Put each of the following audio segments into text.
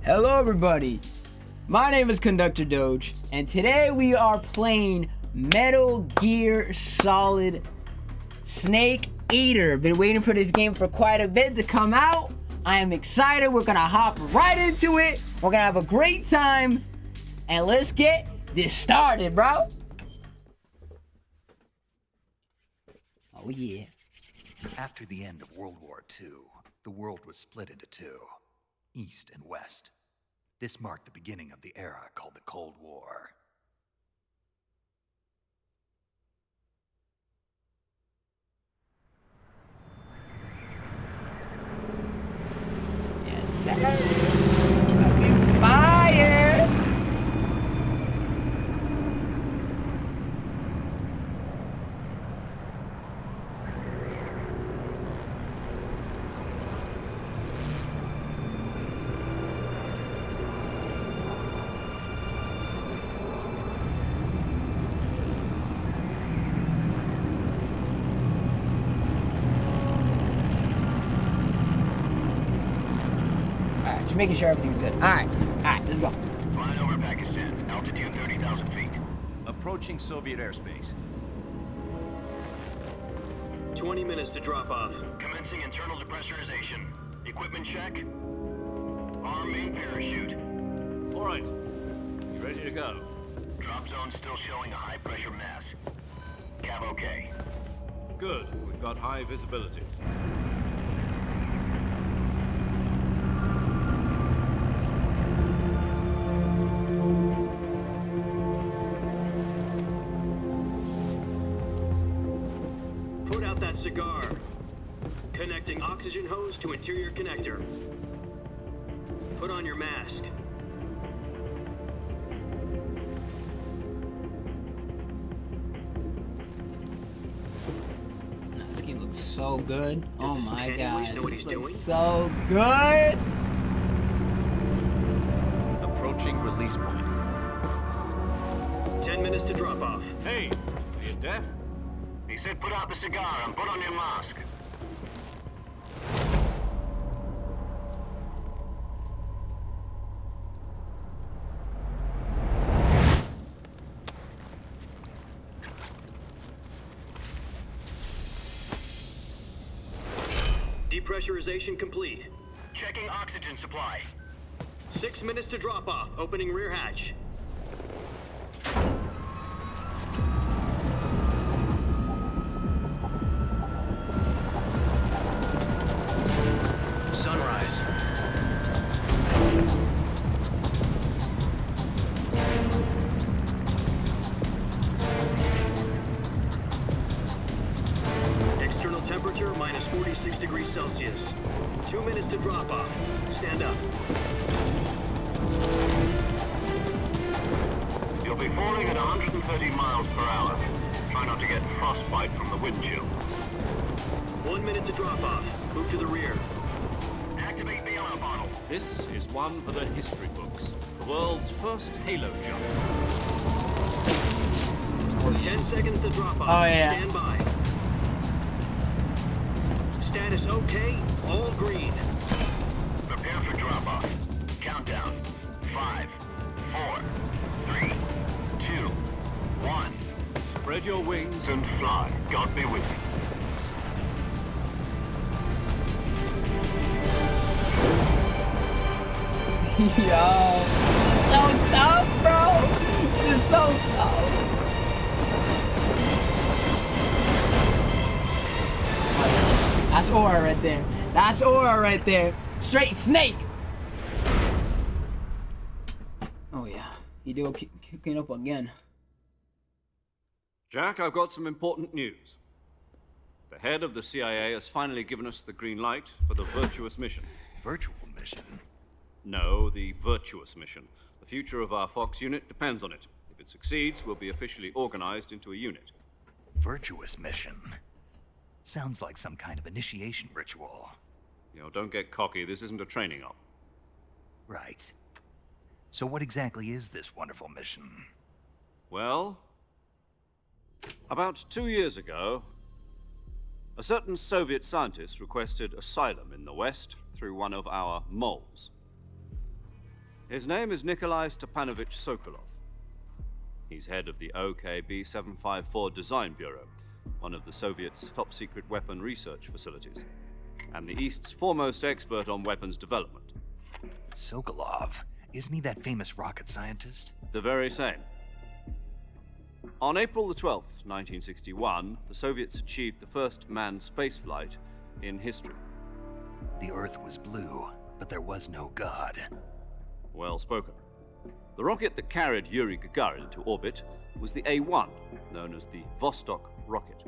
Hello everybody, my name is Conductor Doge, and today we are playing Metal Gear Solid Snake Eater. Been waiting for this game for quite a bit to come out. I am excited. We're gonna hop right into it. We're gonna have a great time, and let's get this started, bro. Oh yeah. After the end of World War II, the world was split into two, East and West. This marked the beginning of the era called the Cold War. Yes, sir. Fucking fire! Just making sure everything's good. Alright, let's go. Flying over Pakistan, altitude 30,000 feet. Approaching Soviet airspace. 20 minutes to drop off. Commencing internal depressurization. Equipment check. Arm main parachute. All right. You ready to go? Drop zone still showing a high pressure mass. Cav okay. Good. We've got high visibility. Put out that cigar. Connecting oxygen hose to interior connector. Put on your mask. This game looks so good. Does Oh this my man god. anyways know what This he's looks doing? so good. Approaching release point. 10 minutes to drop off. Hey, are you deaf? He said put out the cigar and put on your mask. Depressurization complete. Checking oxygen supply. 6 minutes to drop off. Opening rear hatch. Sunrise. External temperature minus 46 degrees Celsius. 2 minutes to drop off. Stand up. You'll be falling at 130 miles per hour. Try not to get frostbite from the wind chill. 1 minute to drop off. Move to the rear. Activate bailout bottle. This is one for the history books. The world's first halo jump. 10 seconds to drop off. Oh, yeah. Stand by. Status okay. All green. Prepare for drop-off. Countdown. 5, 4, 3, 2, 1. Spread your wings And fly. God be with you. Yo, so tough, bro. This is so tough. That's aura right there. That's aura right there. Straight snake. Oh yeah, you do kicking up again. Jack, I've got some important news. The head of the CIA has finally given us the green light for the virtuous mission. Virtual mission? No, the virtuous mission. The future of our Fox unit depends on it. If it succeeds, we'll be officially organized into a unit. Virtuous mission? Sounds like some kind of initiation ritual. You know, don't get cocky. This isn't a training op. Right. So what exactly is this wonderful mission? Well, about 2 years ago, A certain Soviet scientist requested asylum in the West through one of our moles. His name is Nikolai Stepanovich Sokolov. He's head of the OKB 754 Design Bureau, one of the Soviets' top-secret weapon research facilities, and the East's foremost expert on weapons development. Sokolov? Isn't he that famous rocket scientist? The very same. On April the 12th, 1961, the Soviets achieved the first manned spaceflight in history. The Earth was blue, but there was no God. Well spoken. The rocket that carried Yuri Gagarin to orbit was the A1, known as the Vostok rocket.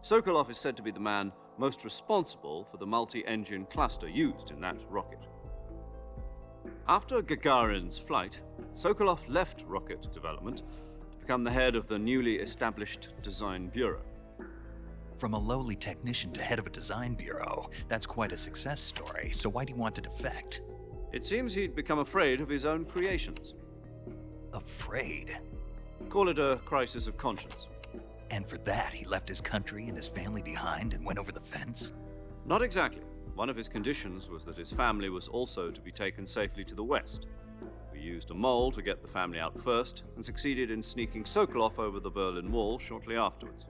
Sokolov is said to be the man most responsible for the multi-engine cluster used in that rocket. After Gagarin's flight, Sokolov left rocket development to become the head of the newly established Design Bureau. From a lowly technician to head of a design bureau, that's quite a success story, so why'd he want to defect? It seems he'd become afraid of his own creations. Afraid? Call it a crisis of conscience. And for that, he left his country and his family behind and went over the fence? Not exactly. One of his conditions was that his family was also to be taken safely to the west. We used a mole to get the family out first and succeeded in sneaking Sokolov over the Berlin Wall shortly afterwards.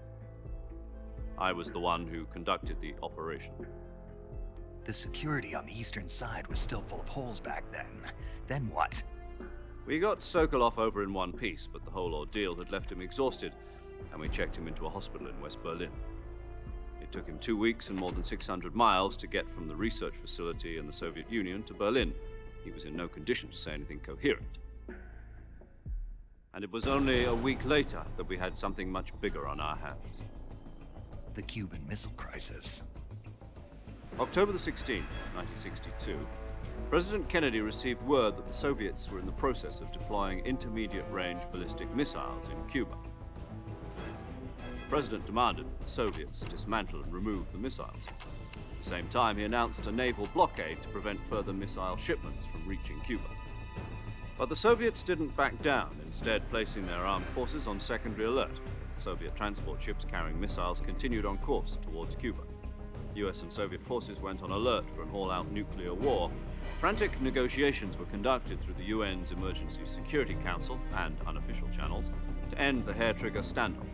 I was the one who conducted the operation. The security on the eastern side was still full of holes back then. Then what? We got Sokolov over in one piece, but the whole ordeal had left him exhausted, and we checked him into a hospital in West Berlin. It took him 2 weeks and more than 600 miles to get from the research facility in the Soviet Union to Berlin. He was in no condition to say anything coherent. And it was only a week later that we had something much bigger on our hands. The Cuban Missile Crisis. October the 16th, 1962, President Kennedy received word that the Soviets were in the process of deploying intermediate-range ballistic missiles in Cuba. The President demanded that the Soviets dismantle and remove the missiles. At the same time, he announced a naval blockade to prevent further missile shipments from reaching Cuba. But the Soviets didn't back down, instead placing their armed forces on secondary alert. Soviet transport ships carrying missiles continued on course towards Cuba. US and Soviet forces went on alert for an all-out nuclear war. Frantic negotiations were conducted through the UN's Emergency Security Council and unofficial channels to end the hair-trigger standoff.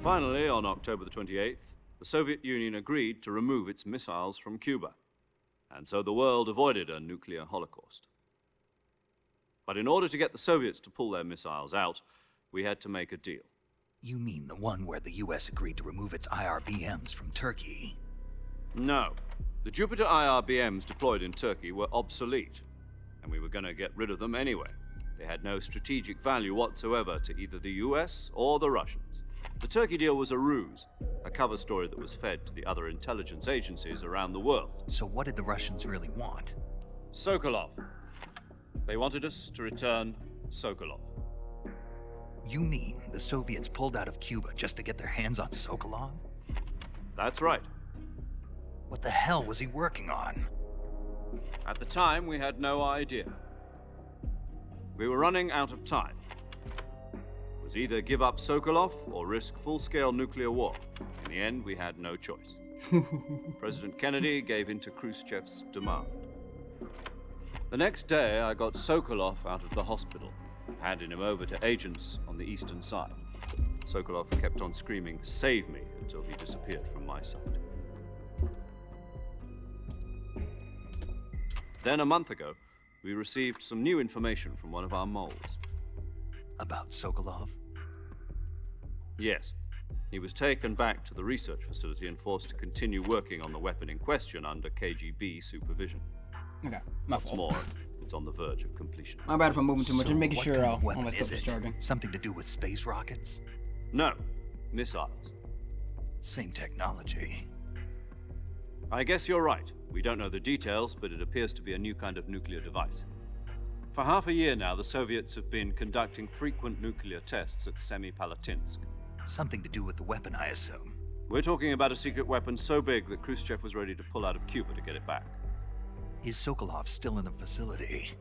Finally, on October the 28th, the Soviet Union agreed to remove its missiles from Cuba, and so the world avoided a nuclear holocaust. But in order to get the Soviets to pull their missiles out, we had to make a deal. You mean the one where the US agreed to remove its IRBMs from Turkey? No. The Jupiter IRBMs deployed in Turkey were obsolete, and we were going to get rid of them anyway. They had no strategic value whatsoever to either the US or the Russians. The Turkey deal was a ruse, a cover story that was fed to the other intelligence agencies around the world. So what did the Russians really want? Sokolov. They wanted us to return Sokolov. You mean the Soviets pulled out of Cuba just to get their hands on Sokolov? That's right. What the hell was he working on? At the time, we had no idea. We were running out of time. It was either give up Sokolov or risk full-scale nuclear war. In the end, we had no choice. President Kennedy gave in to Khrushchev's demand. The next day, I got Sokolov out of the hospital, handing him over to agents on the eastern side. Sokolov kept on screaming, "Save me," until he disappeared from my sight. Then a month ago, we received some new information from one of our moles. About Sokolov? Yes. He was taken back to the research facility and forced to continue working on the weapon in question under KGB supervision. Okay, my What's fault. more, it's on the verge of completion. My bad if I'm moving too much. So Just making what sure kind all of weapon my is stuff is it? charging. Something to do with space rockets? No, missiles. Same technology. I guess you're right. We don't know the details, but it appears to be a new kind of nuclear device. For half a year now, the Soviets have been conducting frequent nuclear tests at Semipalatinsk. Something to do with the weapon, I assume. We're talking about a secret weapon so big that Khrushchev was ready to pull out of Cuba to get it back. Is Sokolov still in the facility?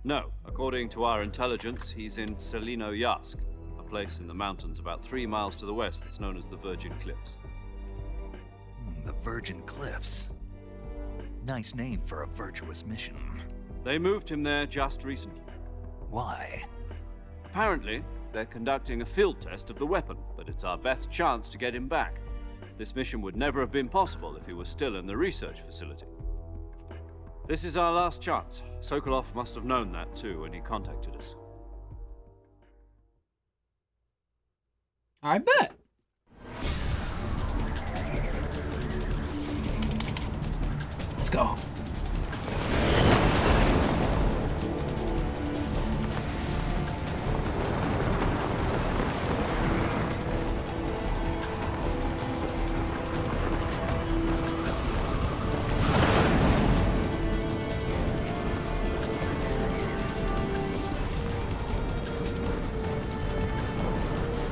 No, according to our intelligence, he's in Selinoyarsk, a place in the mountains about 3 miles to the west that's known as the Virgin Cliffs. The Virgin Cliffs. Nice name for a virtuous mission. They moved him there just recently. Why? Apparently, they're conducting a field test of the weapon, but it's our best chance to get him back. This mission would never have been possible if he was still in the research facility. This is our last chance. Sokolov must have known that too when he contacted us. I bet. Let's go.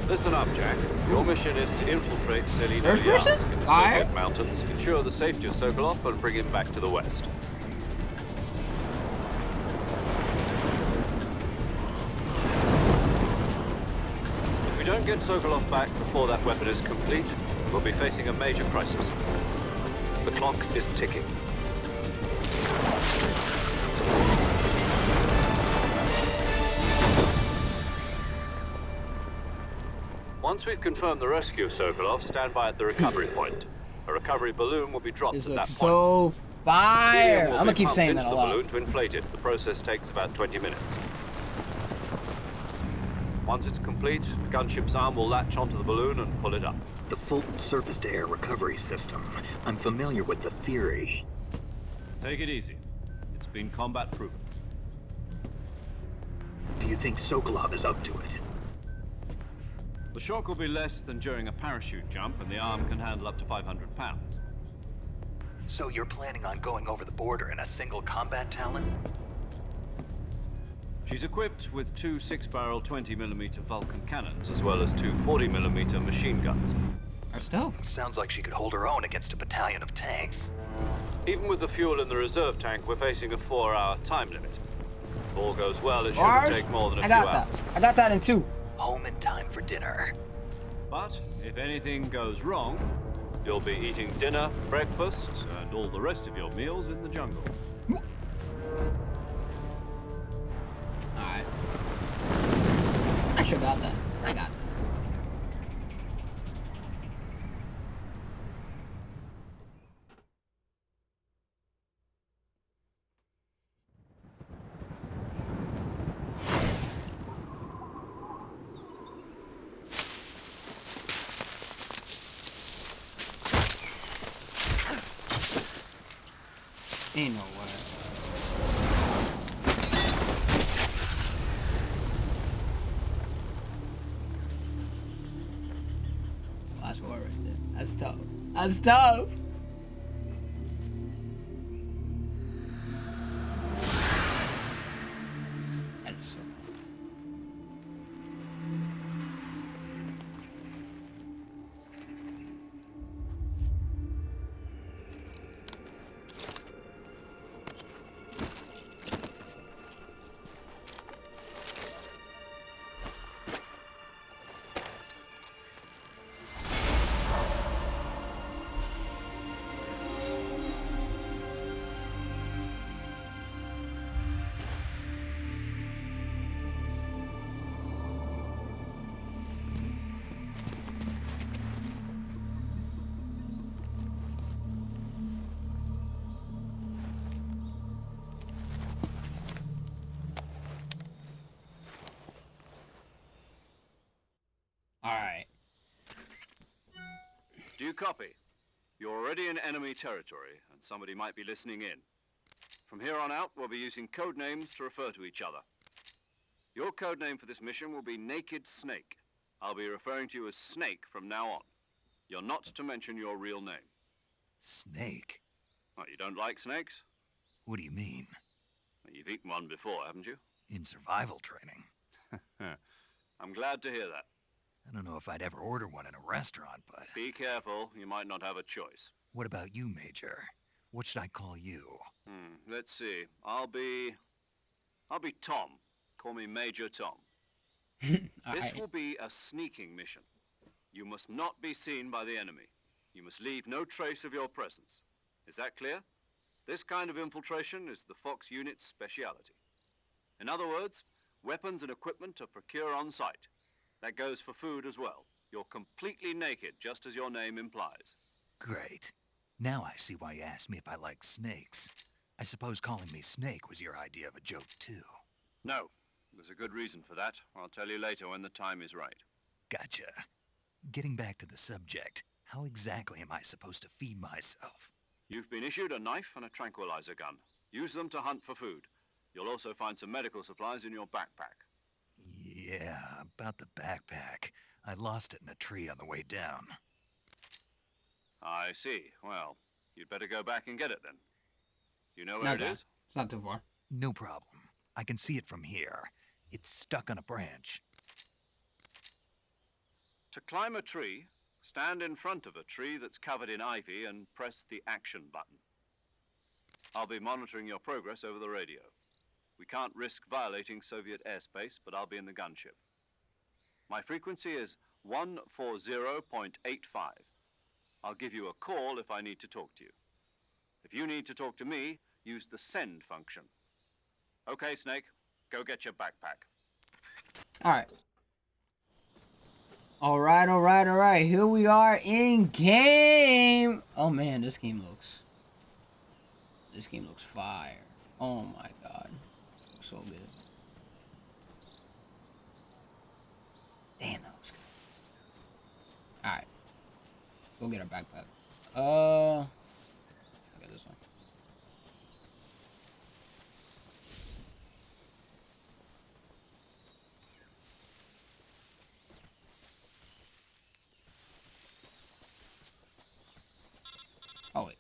Listen up, Jack. Your mission is to infiltrate Selino First person? Yarsk in the Fire? Soviet mountains, ensure the safety of Sokolov, and bring him back to the West. If we don't get Sokolov back before that weapon is complete, we'll be facing a major crisis. The clock is ticking. Once we've confirmed the rescue of Sokolov, stand by at the recovery point. A recovery balloon will be dropped This at that looks point. so fire. Helium will I'm be gonna keep pumped saying into that a the lot. balloon to inflate it. The process takes about 20 minutes. Once it's complete, the gunship's arm will latch onto the balloon and pull it up. The Fulton surface-to-air recovery system. I'm familiar with the theory. Take it easy. It's been combat proven. Do you think Sokolov is up to it? The shock will be less than during a parachute jump, and the arm can handle up to 500 pounds. So you're planning on going over the border in a single combat Talon? She's equipped with two 6-barrel 20mm Vulcan cannons, As well as two 40mm machine guns. That's dope. Sounds like she could hold her own against a battalion of tanks. Even with the fuel in the reserve tank, we're facing a 4-hour time limit. If all goes well, it shouldn't Ours? take more than a I few got hours. that. I got that in 2. Home in time for dinner. But if anything goes wrong, You'll be eating dinner, breakfast, and all the rest of your meals in the jungle. Alright. I sure got that. I got this. Ain't no way. That's war right there. That's tough. That's tough. That is so tough. Alright. Do you copy? You're already in enemy territory, and somebody might be listening in. From here on out, we'll be using code names to refer to each other. Your code name for this mission will be Naked Snake. I'll be referring to you as Snake from now on. You're not to mention your real name. Snake? What, you don't like snakes? What do you mean? Well, you've eaten one before, haven't you? In survival training? I'm glad to hear that. I don't know if I'd ever order one in a restaurant, but... Be careful, you might not have a choice. What about you, Major? What should I call you? Let's see. I'll be Tom. Call me Major Tom. This Alright. will be a sneaking mission. You must not be seen by the enemy. You must leave no trace of your presence. Is that clear? This kind of infiltration is the Fox unit's speciality. In other words, weapons and equipment are procured on site. That goes for food as well. You're completely naked, just as your name implies. Great. Now I see why you asked me if I like snakes. I suppose calling me Snake was your idea of a joke, too. No, there's a good reason for that. I'll tell you later when the time is right. Gotcha. Getting back to the subject, how exactly am I supposed to feed myself? You've been issued a knife and a tranquilizer gun. Use them to hunt for food. You'll also find some medical supplies in your backpack. Yeah, about the backpack. I lost it in a tree on the way down. I see. Well, you'd better go back and get it then. You know where it is? It's not too far. No problem. I can see it from here. It's stuck on a branch. To climb a tree, stand in front of a tree that's covered in ivy and press the action button. I'll be monitoring your progress over the radio. We can't risk violating Soviet airspace, but I'll be in the gunship. My frequency is 140.85. I'll give you a call if I need to talk to you. If you need to talk to me, use the send function. Okay, Snake, go get your backpack. Alright. Alright. Here we are in game. Oh man, this game looks fire. Oh my god. It looks so good. Damn, that was good. Alright. Go get our backpack. I got this one. Oh wait.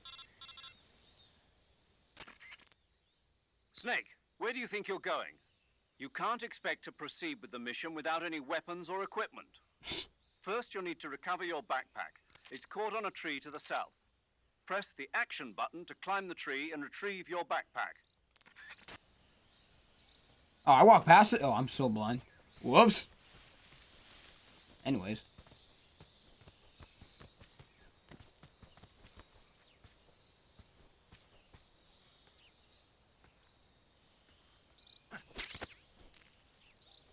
Snake, where do you think you're going? You can't expect to proceed with the mission without any weapons or equipment. First, you'll need to recover your backpack. It's caught on a tree to the south. Press the action button to climb the tree and retrieve your backpack. Oh, I walked past it. Oh, I'm so blind. Whoops. Anyways.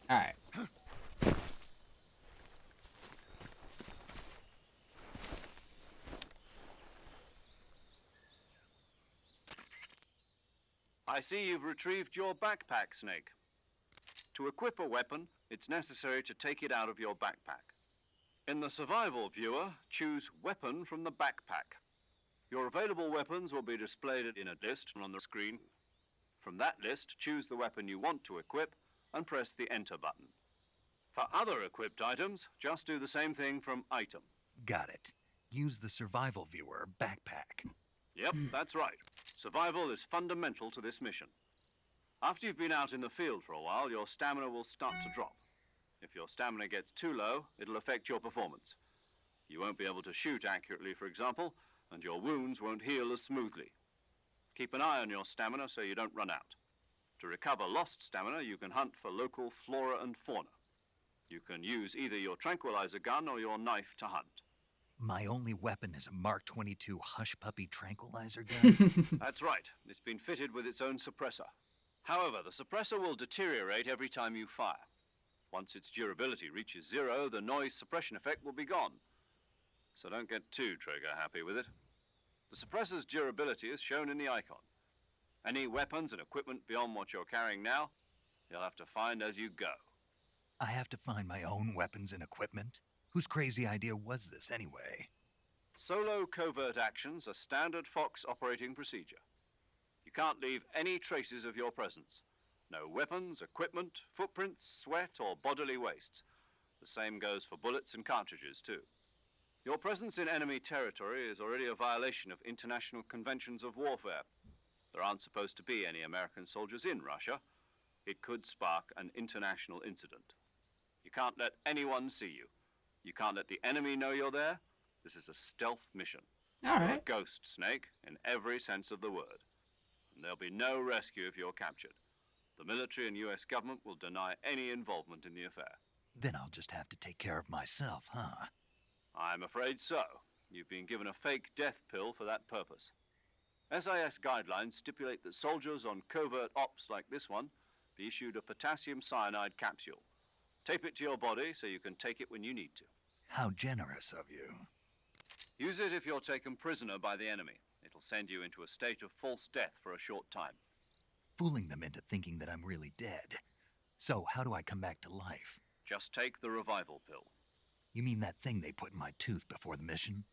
Alright. I see you've retrieved your backpack, Snake. To equip a weapon, it's necessary to take it out of your backpack. In the survival viewer, choose Weapon from the backpack. Your available weapons will be displayed in a list on the screen. From that list, choose the weapon you want to equip and press the Enter button. For other equipped items, just do the same thing from Item. Got it. Use the survival viewer backpack. Yep, that's right. Survival is fundamental to this mission. After you've been out in the field for a while, your stamina will start to drop. If your stamina gets too low, it'll affect your performance. You won't be able to shoot accurately, for example, and your wounds won't heal as smoothly. Keep an eye on your stamina so you don't run out. To recover lost stamina, you can hunt for local flora and fauna. You can use either your tranquilizer gun or your knife to hunt. My only weapon is a Mark 22 Hush Puppy tranquilizer gun? That's right. It's been fitted with its own suppressor. However, the suppressor will deteriorate every time you fire. Once its durability reaches 0, the noise suppression effect will be gone. So don't get too trigger happy with it. The suppressor's durability is shown in the icon. Any weapons and equipment beyond what you're carrying now, you'll have to find as you go. I have to find my own weapons and equipment? Whose crazy idea was this, anyway? Solo covert actions are standard Fox operating procedure. You can't leave any traces of your presence. No weapons, equipment, footprints, sweat, or bodily waste. The same goes for bullets and cartridges, too. Your presence in enemy territory is already a violation of international conventions of warfare. There aren't supposed to be any American soldiers in Russia. It could spark an international incident. You can't let anyone see you. You can't let the enemy know you're there. This is a stealth mission. All You're right. a ghost, Snake, in every sense of the word. And there'll be no rescue if you're captured. The military and US government will deny any involvement in the affair. Then I'll just have to take care of myself, huh? I'm afraid so. You've been given a fake death pill for that purpose. SAS guidelines stipulate that soldiers on covert ops like this one be issued a potassium cyanide capsule. Tape it to your body so you can take it when you need to. How generous of you. Use it if you're taken prisoner by the enemy. It'll send you into a state of false death for a short time. Fooling them into thinking that I'm really dead. So, how do I come back to life? Just take the revival pill. You mean that thing they put in my tooth before the mission?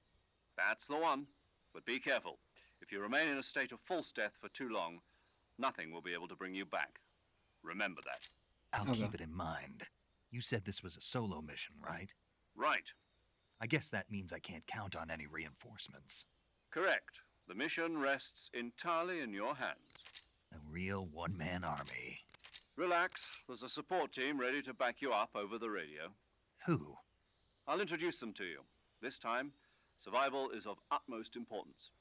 That's the one. But be careful. If you remain in a state of false death for too long, nothing will be able to bring you back. Remember that. I'll Okay. keep it in mind. You said this was a solo mission, right? Right. I guess that means I can't count on any reinforcements. Correct. The mission rests entirely in your hands. A real one-man army. Relax. There's a support team ready to back you up over the radio. Who? I'll introduce them to you. This time, survival is of utmost importance.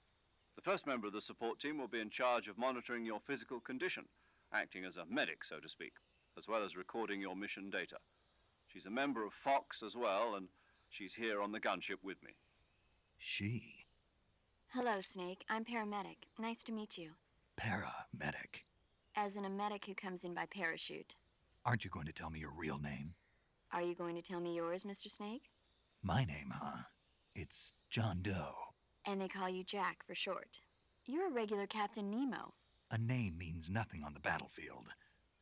The first member of the support team will be in charge of monitoring your physical condition, acting as a medic, so to speak, as well as recording your mission data. She's a member of Fox as well, and she's here on the gunship with me. She. Hello, Snake. I'm paramedic. Nice to meet you. Paramedic. As in a medic who comes in by parachute. Aren't you going to tell me your real name? Are you going to tell me yours, Mr. Snake? My name, huh? It's John Doe. And they call you Jack for short. You're a regular Captain Nemo. A name means nothing on the battlefield.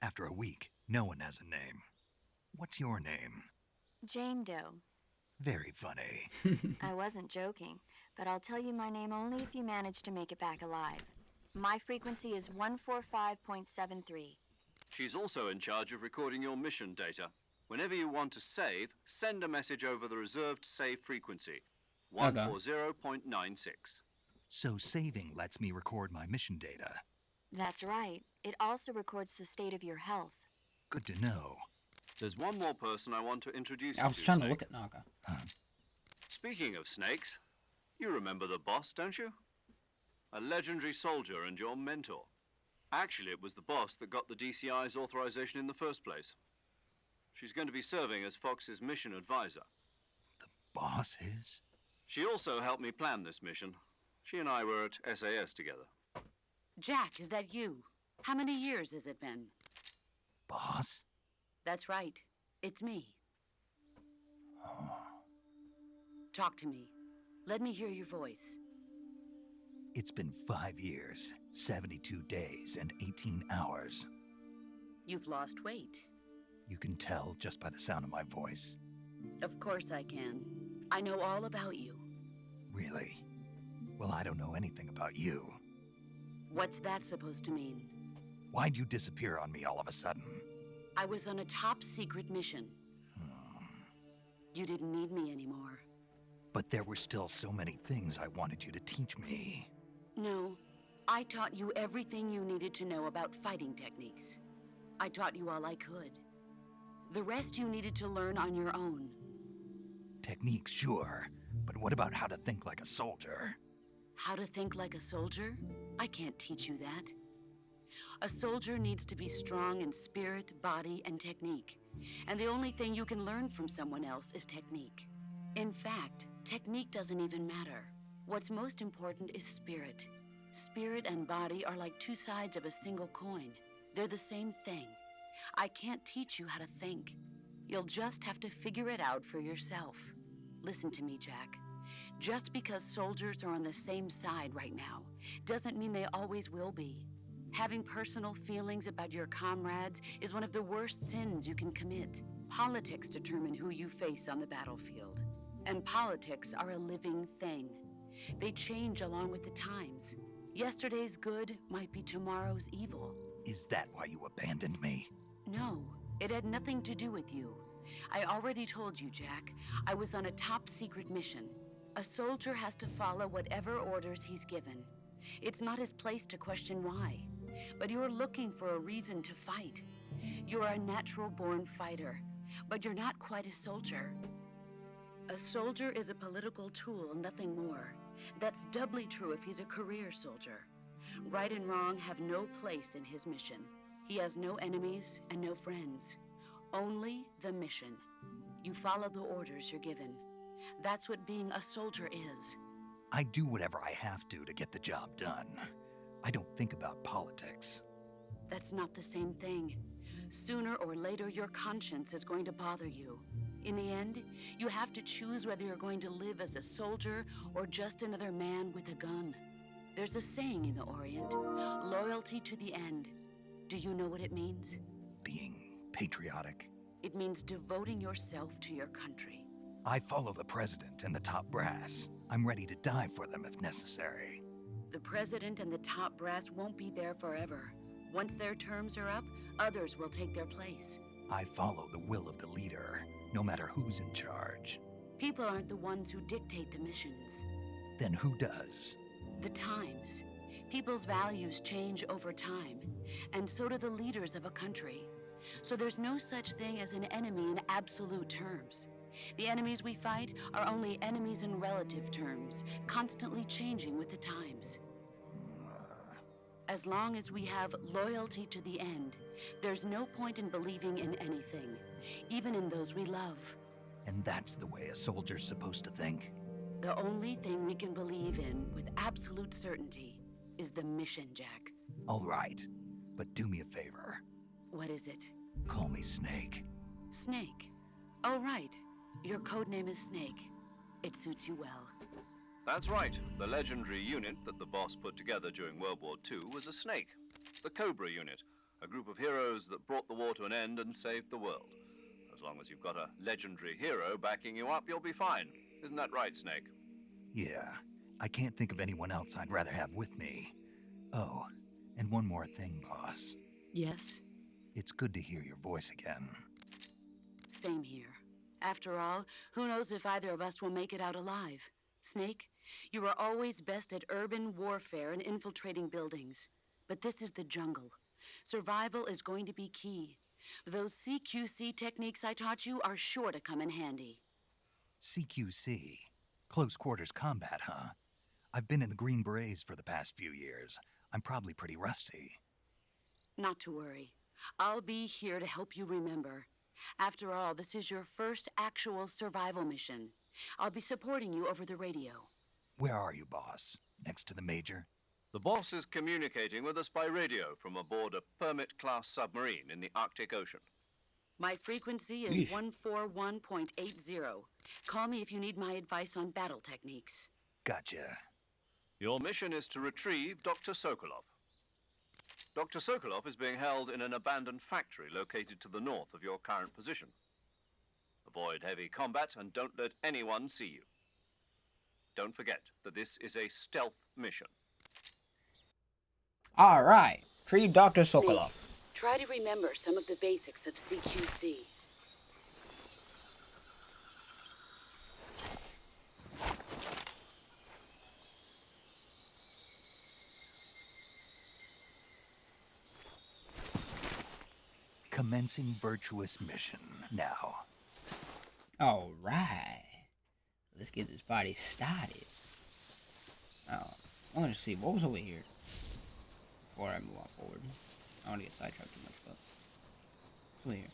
After a week, no one has a name. What's your name? Jane Doe. Very funny. I wasn't joking, but I'll tell you my name only if you manage to make it back alive. My frequency is 145.73. She's also in charge of recording your mission data. Whenever you want to save, send a message over the reserved save frequency, 140.96. So saving lets me record my mission data. That's right. It also records the state of your health. Good to know. There's one more person I want to introduce you I was to, trying to Snake. look at Naga. Speaking of snakes, you remember the boss, don't you? A legendary soldier and your mentor. Actually, it was the boss that got the DCI's authorization in the first place. She's going to be serving as Fox's mission advisor. Boss is? She also helped me plan this mission. She and I were at SAS together. Jack, is that you? How many years has it been? Boss? That's right. It's me. Talk to me. Let me hear your voice. It's been 5 years, 72 days, and 18 hours. You've lost weight. You can tell just by the sound of my voice. Of course I can. I know all about you. Really? Well, I don't know anything about you. What's that supposed to mean? Why'd you disappear on me all of a sudden? I was on a top secret mission. You didn't need me anymore. But there were still so many things I wanted you to teach me. No, I taught you everything you needed to know about fighting techniques. I taught you all I could. The rest you needed to learn on your own. Techniques, sure. But what about how to think like a soldier? How to think like a soldier? I can't teach you that. A soldier needs to be strong in spirit, body, and technique. And the only thing you can learn from someone else is technique. In fact, technique doesn't even matter. What's most important is spirit. Spirit and body are like two sides of a single coin. They're the same thing. I can't teach you how to think. You'll just have to figure it out for yourself. Listen to me, Jack. Just because soldiers are on the same side right now doesn't mean they always will be. Having personal feelings about your comrades is one of the worst sins you can commit. Politics determine who you face on the battlefield. And politics are a living thing. They change along with the times. Yesterday's good might be tomorrow's evil. Is that why you abandoned me? No, it had nothing to do with you. I already told you, Jack. I was on a top secret mission. A soldier has to follow whatever orders he's given. It's not his place to question why. But you're looking for a reason to fight. You're a natural-born fighter, but you're not quite a soldier. A soldier is a political tool, nothing more. That's doubly true if he's a career soldier. Right and wrong have no place in his mission. He has no enemies and no friends. Only the mission. You follow the orders you're given. That's what being a soldier is. I do whatever I have to get the job done. I don't think about politics. That's not the same thing. Sooner or later, your conscience is going to bother you. In the end, you have to choose whether you're going to live as a soldier or just another man with a gun. There's a saying in the Orient, loyalty to the end. Do you know what it means? Being patriotic. It means devoting yourself to your country. I follow the president and the top brass. I'm ready to die for them if necessary. The president and the top brass won't be there forever. Once their terms are up, others will take their place. I follow the will of the leader, no matter who's in charge. People aren't the ones who dictate the missions. Then who does? The times. People's values change over time, and so do the leaders of a country. So there's no such thing as an enemy in absolute terms. The enemies we fight are only enemies in relative terms, constantly changing with the times. As long as we have loyalty to the end, there's no point in believing in anything, even in those we love. And that's the way a soldier's supposed to think? The only thing we can believe in with absolute certainty is the mission, Jack. All right, but do me a favor. What is it? Call me Snake. Snake. Oh, right. Your codename is Snake. It suits you well. That's right. The legendary unit that the boss put together during World War II was a snake. The Cobra unit, a group of heroes that brought the war to an end and saved the world. As long as you've got a legendary hero backing you up, you'll be fine. Isn't that right, Snake? Yeah, I can't think of anyone else I'd rather have with me. Oh, and one more thing, boss. Yes? It's good to hear your voice again. Same here. After all, who knows if either of us will make it out alive? Snake, you are always best at urban warfare and infiltrating buildings. But this is the jungle. Survival is going to be key. Those CQC techniques I taught you are sure to come in handy. CQC? Close quarters combat, huh? I've been in the Green Berets for the past few years. I'm probably pretty rusty. Not to worry. I'll be here to help you remember. After all, this is your first actual survival mission. I'll be supporting you over the radio. Where are you, boss? Next to the Major? The boss is communicating with us by radio from aboard a Permit-class submarine in the Arctic Ocean. My frequency is 141.80. Call me if you need my advice on battle techniques. Gotcha. Your mission is to retrieve Dr. Sokolov. Dr. Sokolov is being held in an abandoned factory located to the north of your current position. Avoid heavy combat and don't let anyone see you. Don't forget that this is a stealth mission. All right. Retrieve Dr. Sokolov. Try to remember some of the basics of CQC. Commencing virtuous mission now. All right. Let's get this party started. Oh, I want to see what was over here before I move on forward. I don't want to get sidetracked too much, but what's over here?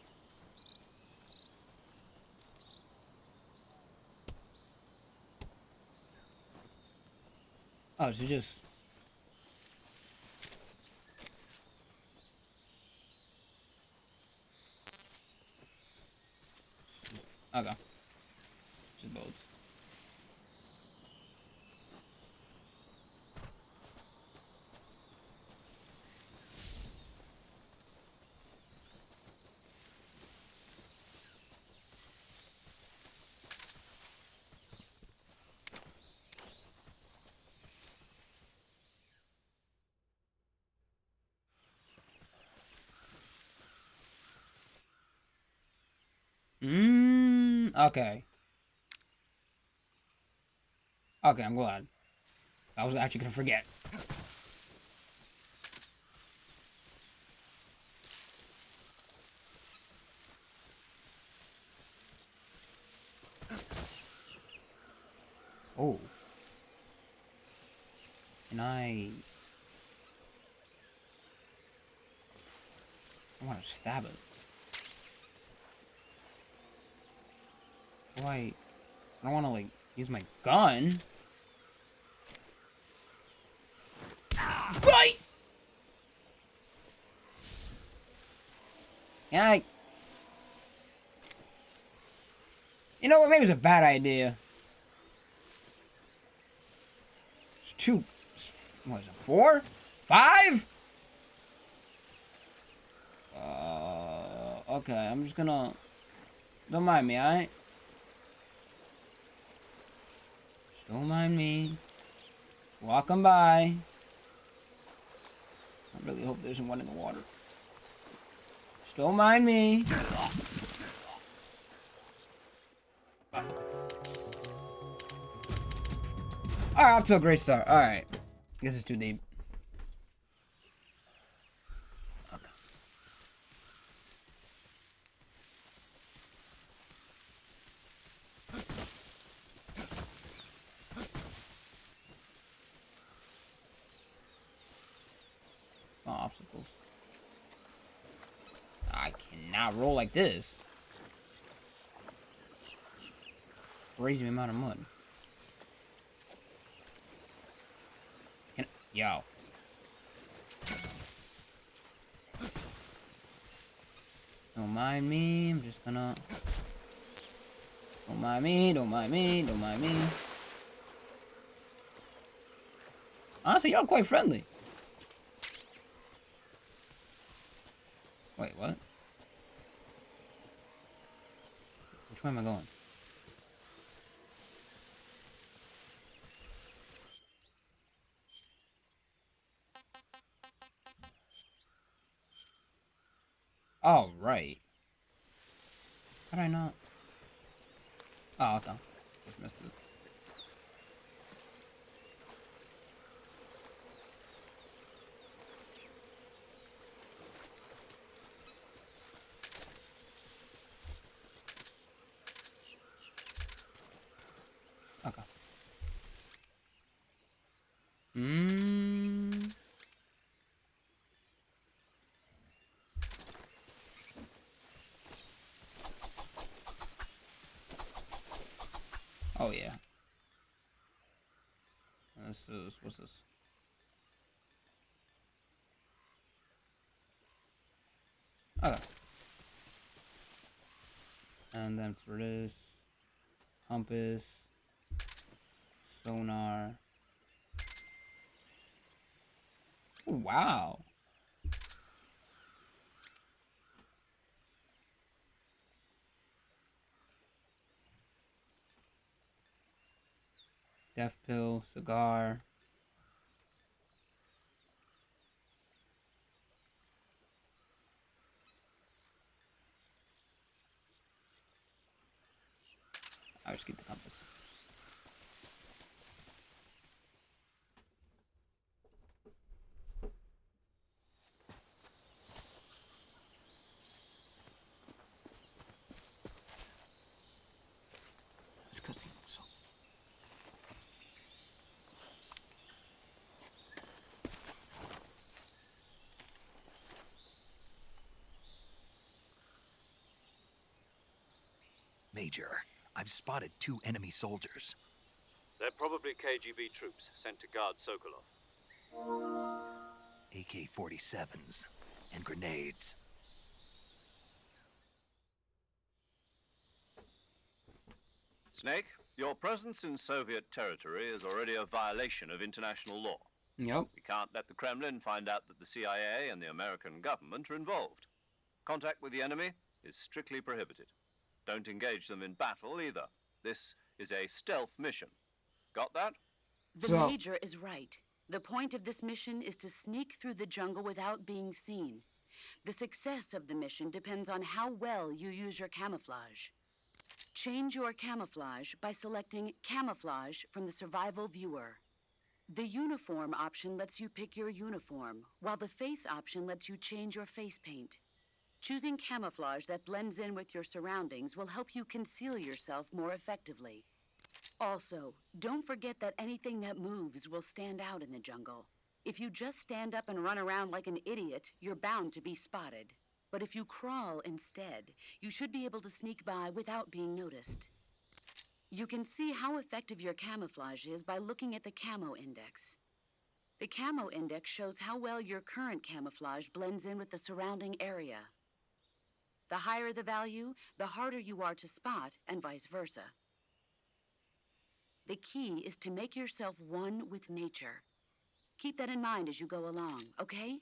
Oh, so just okay. Just boats. Okay. Okay, I'm glad. I was actually gonna forget. Oh. And I want to stab it. I don't want to, like, use my gun. Right! And I... You know what? Maybe it's a bad idea. It's 2... What is it? 4? 5? Okay. I'm just gonna... Don't mind me, alright? Just don't mind me. Walking by. I really hope there isn't one in the water. Just don't mind me. Alright, off to a great start. Alright. Guess it's too deep. Okay. Oh, obstacles. I cannot roll like this. Crazy amount of mud. Yo. Don't mind me. I'm just gonna... Don't mind me. Don't mind me. Don't mind me. Honestly, y'all quite friendly. Wait, what? Which way am I going? Oh, right. How did I not? Oh, okay. Just missed it. Okay. Oh, yeah. This is... What's this? Okay. And then for this... Compass... Sonar... Ooh, wow. Death pill, cigar. I'll just keep the compass. This cutscene was so... Major, I've spotted 2 enemy soldiers. They're probably KGB troops sent to guard Sokolov. AK-47s and grenades. Snake, your presence in Soviet territory is already a violation of international law. Yep. We can't let the Kremlin find out that the CIA and the American government are involved. Contact with the enemy is strictly prohibited. Don't engage them in battle either. This is a stealth mission. Got that? The Major is right. The point of this mission is to sneak through the jungle without being seen. The success of the mission depends on how well you use your camouflage. Change your camouflage by selecting Camouflage from the Survival Viewer. The Uniform option lets you pick your uniform, while the Face option lets you change your face paint. Choosing camouflage that blends in with your surroundings will help you conceal yourself more effectively. Also, don't forget that anything that moves will stand out in the jungle. If you just stand up and run around like an idiot, you're bound to be spotted. But if you crawl instead, you should be able to sneak by without being noticed. You can see how effective your camouflage is by looking at the Camo Index. The Camo Index shows how well your current camouflage blends in with the surrounding area. The higher the value, the harder you are to spot, and vice versa. The key is to make yourself one with nature. Keep that in mind as you go along, okay?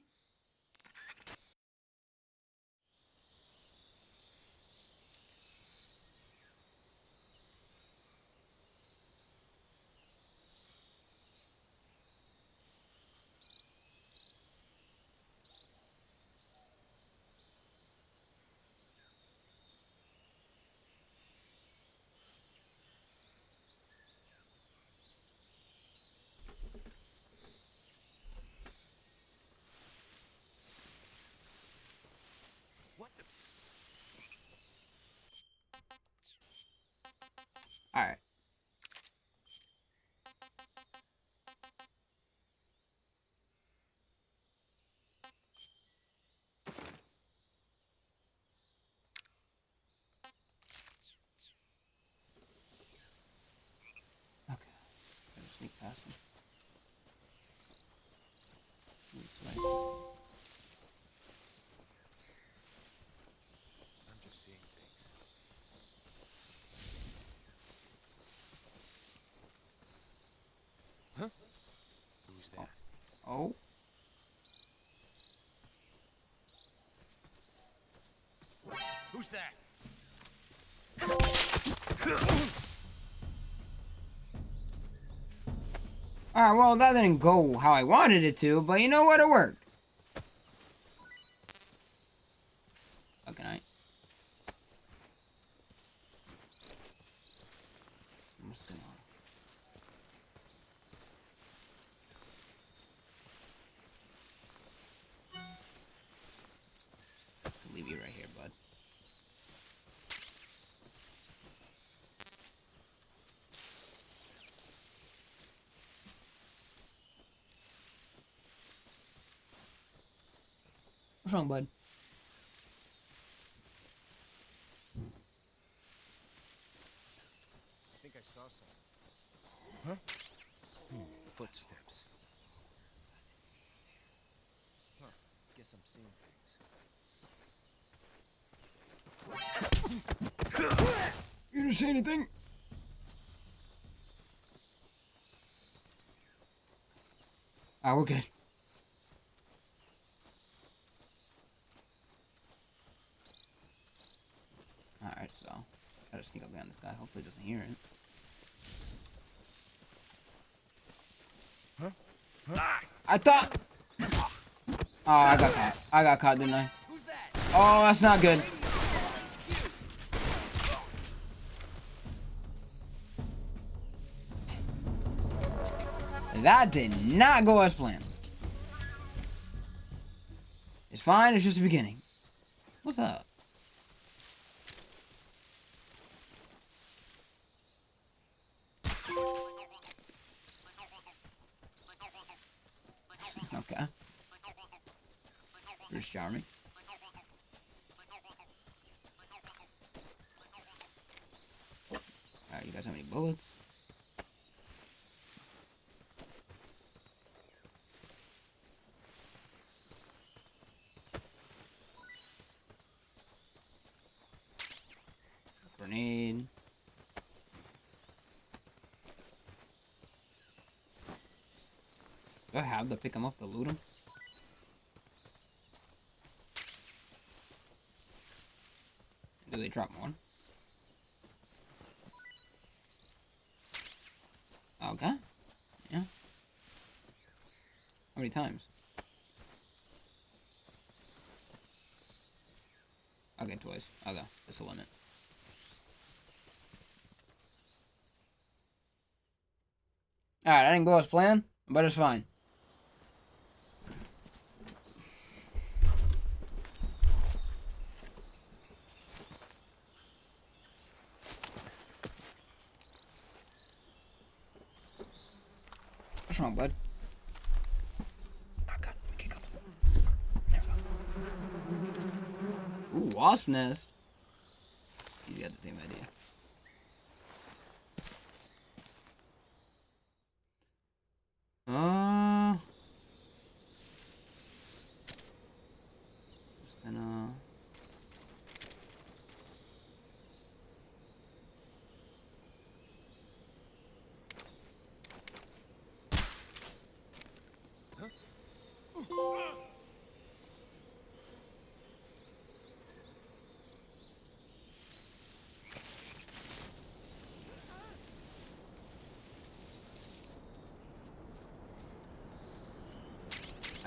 Alright. Okay. Gotta sneak past him. This way. I'm just seeing things. Huh? Who's that? Oh. Who's that? Alright, well, that didn't go how I wanted it to, but you know what? It worked. Okay, night. I'm just gonna... leave you right here, bud. What's wrong, bud? I think I saw something. Huh? Footsteps. Huh. Guess I'm seeing things. You didn't say anything? Ah, we're good. Alright, so I gotta sneak up behind this guy. Hopefully he doesn't hear it. I thought... Oh, I got caught. I got caught, didn't I? Oh, that's not good. That did not go as planned. It's fine, it's just the beginning. What's up? Okay. Here's Charming. Alright, you guys have any bullets? Grenade. Do I have to pick him up to loot him? Do they drop more? Okay. Yeah. How many times? Okay, twice. Okay, that's the limit. Alright, I didn't go as planned, but it's fine. What's wrong, bud? Oh, God. Let me kick out the... There we go. Ooh, wasp nest. You got the same idea. Just gonna...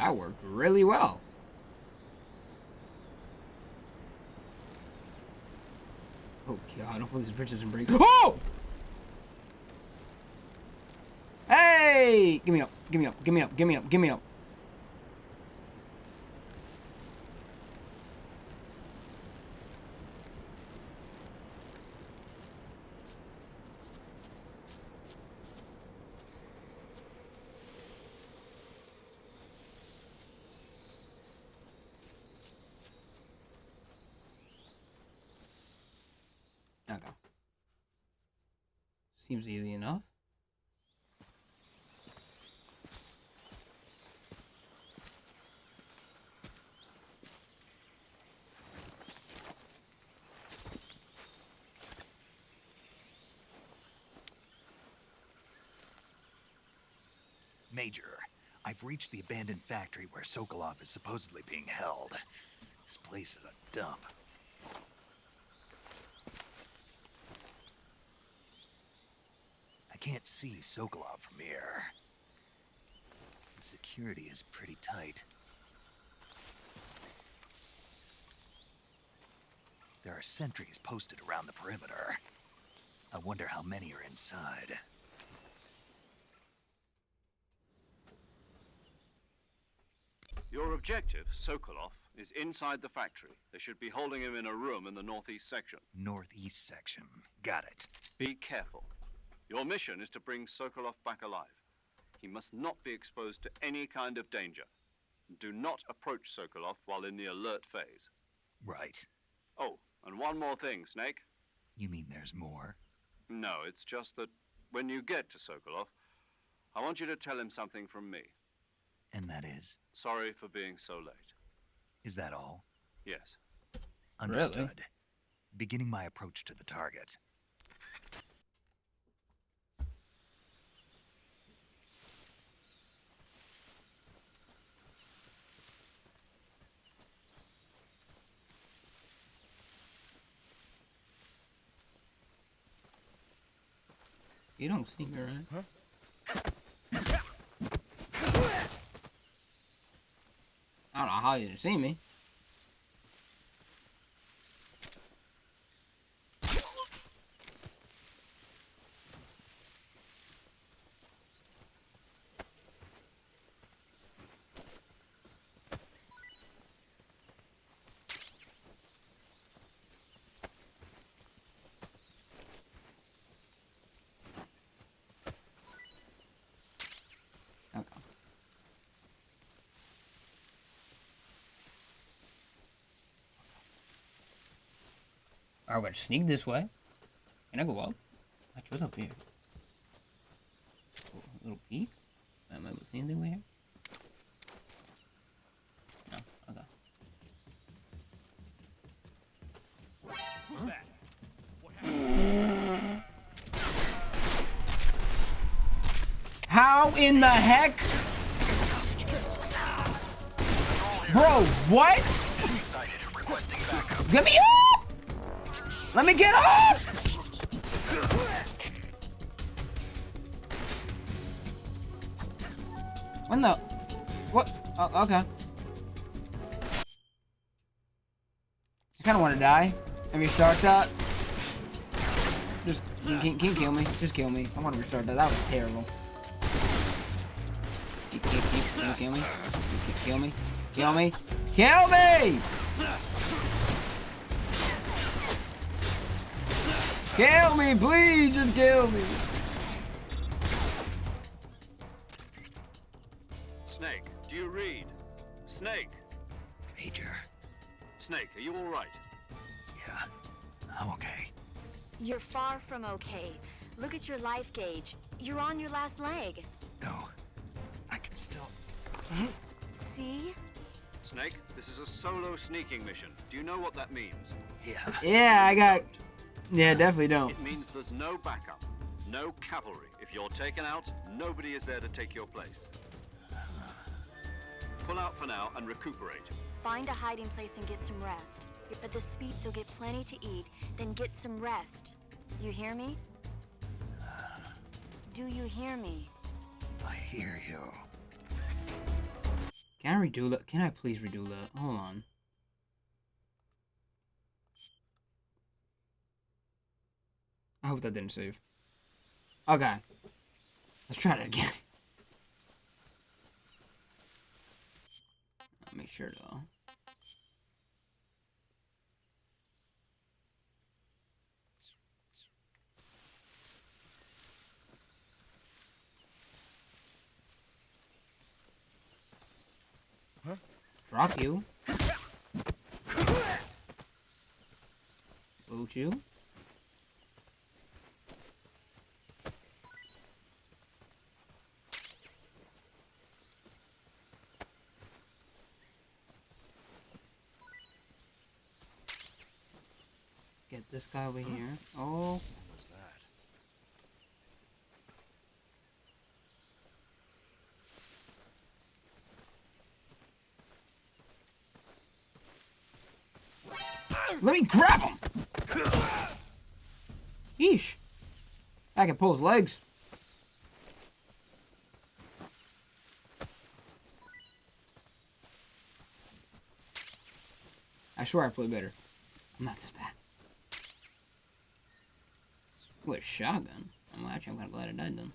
That worked really well. Oh god, hopefully this bridge doesn't break. Oh! Hey! Give me up, give me up, give me up, give me up, give me up. Okay. Seems easy enough. Major, I've reached the abandoned factory where Sokolov is supposedly being held. This place is a dump. I can't see Sokolov from here. The security is pretty tight. There are sentries posted around the perimeter. I wonder how many are inside. Your objective, Sokolov, is inside the factory. They should be holding him in a room in the northeast section. Northeast section. Got it. Be careful. Your mission is to bring Sokolov back alive. He must not be exposed to any kind of danger. Do not approach Sokolov while in the alert phase. Right. Oh, and one more thing, Snake. You mean there's more? No, it's just that when you get to Sokolov, I want you to tell him something from me. And that is? Sorry for being so late. Is that all? Yes. Understood. Really? Beginning my approach to the target. You don't see me, right? Huh? I don't know how you didn't see me. Okay. Alright, we're gonna sneak this way. Can I go up? Actually, what's up here? Oh, a little peek? Am I able to see anything over here? No, okay. Who's that? How in the heck? Bro, what? Get me up! Let me get up! When the... What? Oh, okay. I kinda wanna die. And restart that. Just, can you kill me? Just kill me. I wanna restart that. That was terrible. Can you kill me? Kill me? Kill me? Kill me! Kill me, please! Just kill me! Snake, do you read? Snake! Major. Snake, are you all right? Yeah, I'm okay. You're far from okay. Look at your life gauge. You're on your last leg. No, I can still... See? Snake, this is a solo sneaking mission. Do you know what that means? Yeah. Yeah, I got... Yeah, definitely don't. It means there's no backup, no cavalry. If you're taken out, nobody is there to take your place. Pull out for now and recuperate. Find a hiding place and get some rest. At the speed, so get plenty to eat, then get some rest. You hear me? Do you hear me? I hear you. Can I redo that? Can I please redo that? Hold on. I hope that didn't save. Okay. Let's try that again. I'll make sure though. Huh? Drop you. Boot you. Get this guy over here. Oh. What was that? Let me grab him! Yeesh. I can pull his legs. I swear I play better. I'm not this bad. Ooh, a shotgun. I'm kind of glad I died then.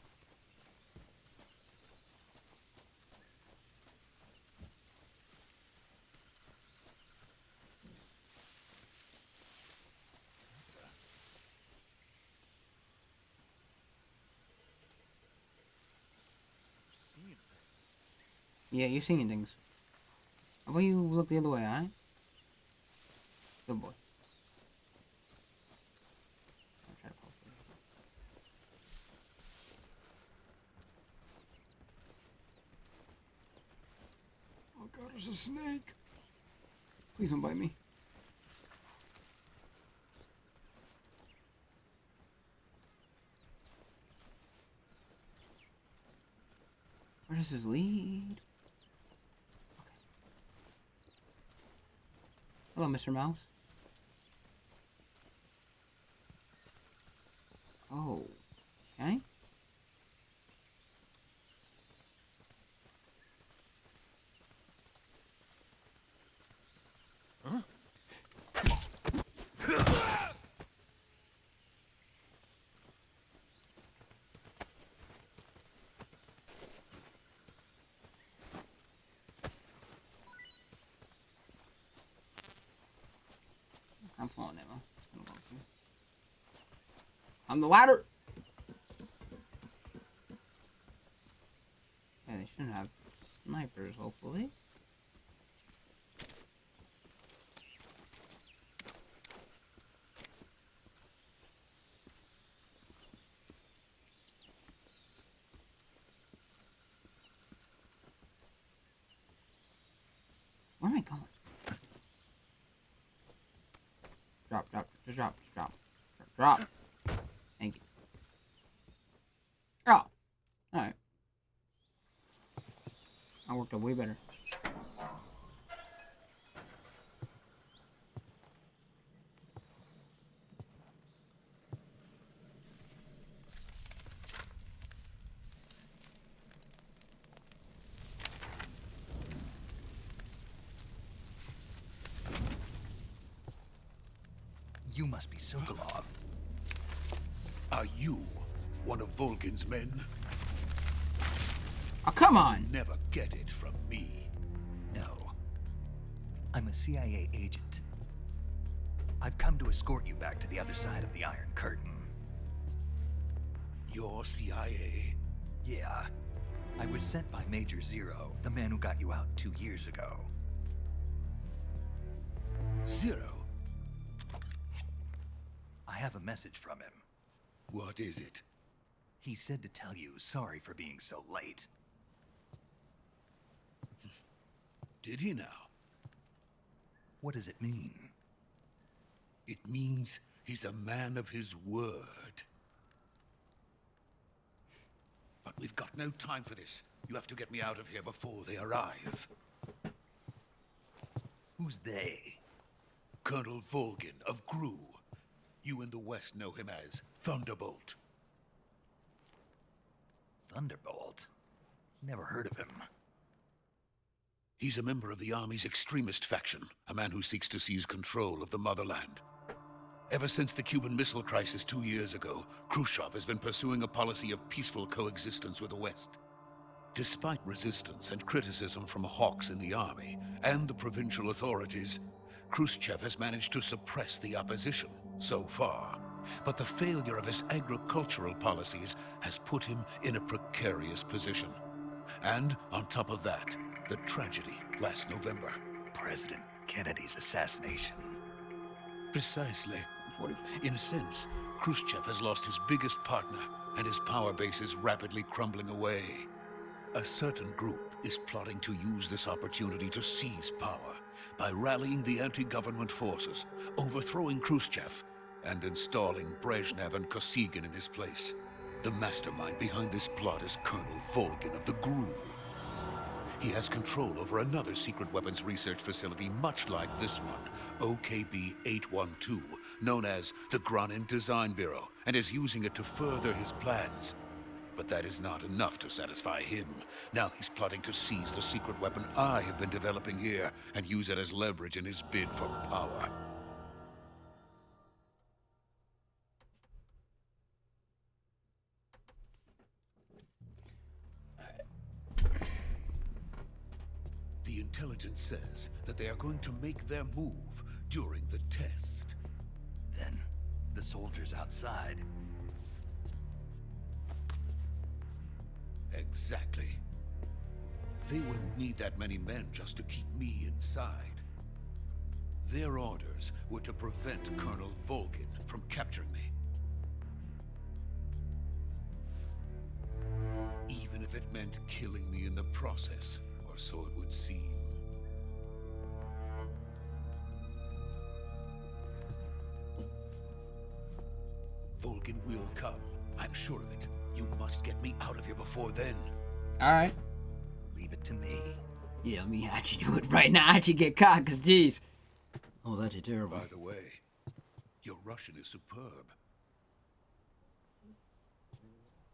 Seeing things. Yeah, you're seeing things. How about you look the other way, alright? Good boy. I'll try to poke it. Oh god, there's a snake! Please don't bite me. Where does this lead? Okay. Hello, Mr. Mouse. Oh, okay. Huh? I'm falling ammo. I'm the ladder. Yeah, they shouldn't have snipers, hopefully. Where am I going? Drop, just drop. Thank you. Oh, alright. I worked out way better. You must be Sokolov. Are you one of Volgin's men? Oh, come on! Never get it from me. No. I'm a CIA agent. I've come to escort you back to the other side of the Iron Curtain. You're CIA? Yeah. I was sent by Major Zero, the man who got you out 2 years ago. Zero? I have a message from him. What is it? He said to tell you sorry for being so late. Did he now? What does it mean? It means he's a man of his word. But we've got no time for this. You have to get me out of here before they arrive. Who's they? Colonel Volgin of Gru. You in the West know him as Thunderbolt. Thunderbolt? Never heard of him. He's a member of the Army's extremist faction, a man who seeks to seize control of the motherland. Ever since the Cuban Missile Crisis 2 years ago, Khrushchev has been pursuing a policy of peaceful coexistence with the West. Despite resistance and criticism from hawks in the army and the provincial authorities, Khrushchev has managed to suppress the opposition so far. But the failure of his agricultural policies has put him in a precarious position. And on top of that, the tragedy last November. President Kennedy's assassination. Precisely. In a sense, Khrushchev has lost his biggest partner, and his power base is rapidly crumbling away. A certain group is plotting to use this opportunity to seize power by rallying the anti-government forces, overthrowing Khrushchev, and installing Brezhnev and Kosygin in his place. The mastermind behind this plot is Colonel Volgin of the GRU. He has control over another secret weapons research facility much like this one, OKB-812, known as the Granin Design Bureau, and is using it to further his plans. But that is not enough to satisfy him. Now he's plotting to seize the secret weapon I have been developing here and use it as leverage in his bid for power. The intelligence says that they are going to make their move during the test. Then, the soldiers outside. Exactly. They wouldn't need that many men just to keep me inside. Their orders were to prevent Colonel Volgin from capturing me. Even if it meant killing me in the process, or so it would seem. Volgin will come. I'm sure of it. You must get me out of here before then. Alright. Leave it to me. Yeah, let me actually do it right now. I actually get caught, because jeez. Oh, that's terrible. By the way, your Russian is superb.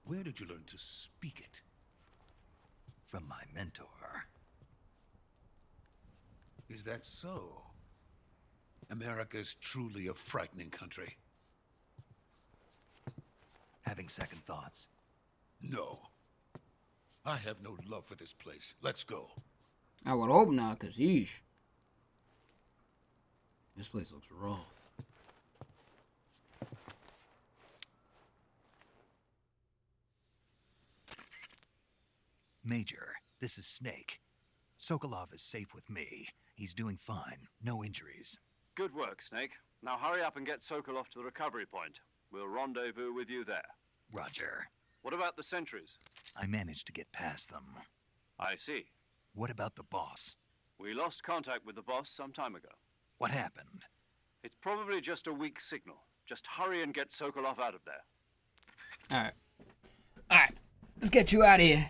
Where did you learn to speak it? From my mentor. Is that so? America is truly a frightening country. Having second thoughts? No. I have no love for this place. Let's go. I would hope not, because yeesh. This place looks rough. Major, this is Snake. Sokolov is safe with me. He's doing fine. No injuries. Good work, Snake. Now hurry up and get Sokolov to the recovery point. We'll rendezvous with you there. Roger. What about the sentries? I managed to get past them. I see. What about the boss? We lost contact with the boss some time ago. What happened? It's probably just a weak signal. Just hurry and get Sokolov out of there. Alright. Alright. Let's get you out of here.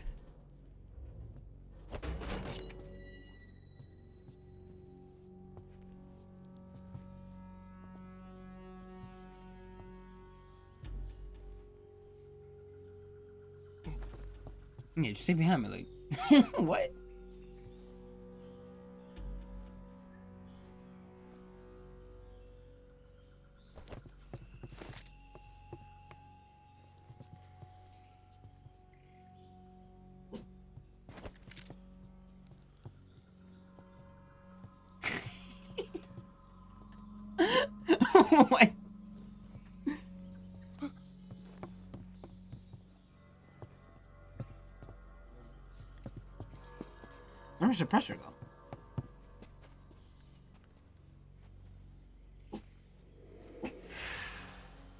Yeah, just stay behind me, like, what? What? Where's the pressure go?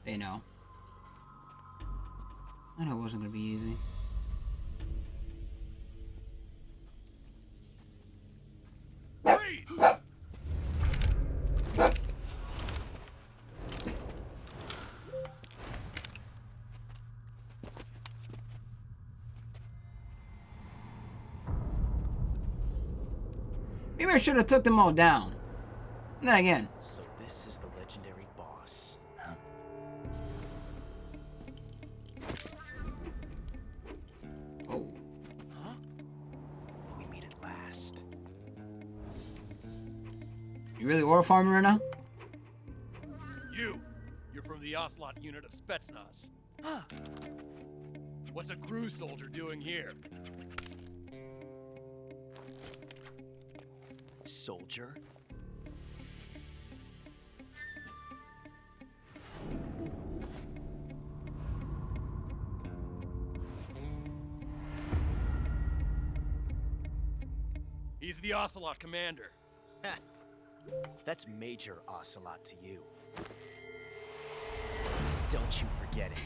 They know. I know it wasn't gonna be easy. Maybe I should have took them all down. And then again. So this is the legendary boss. Huh? Oh. Huh? We meet at last. You really oil farming right now? You're from the Ocelot unit of Spetsnaz. What's a crew soldier doing here? Soldier? He's the Ocelot commander. That's Major Ocelot to you. Don't you forget it.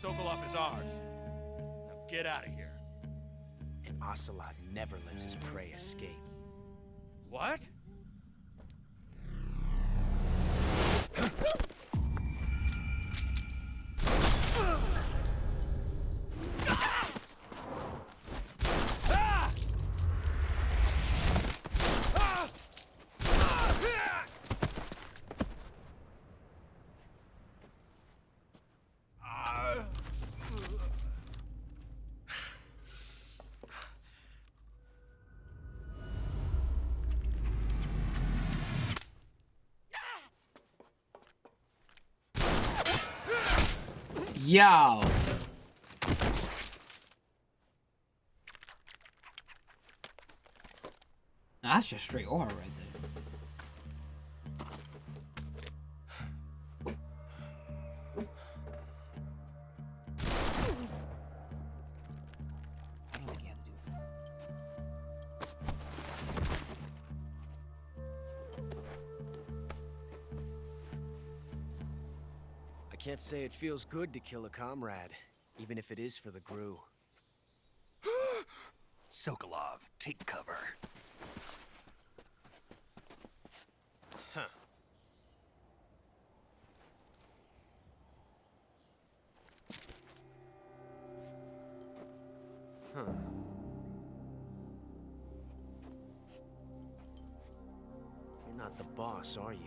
Sokolov is ours. Now get out of here. And Ocelot never lets his prey escape. What? Yo. That's just straight aura right there. I can't say it feels good to kill a comrade, even if it is for the GRU. Sokolov, take cover. Huh. Huh. You're not the boss, are you?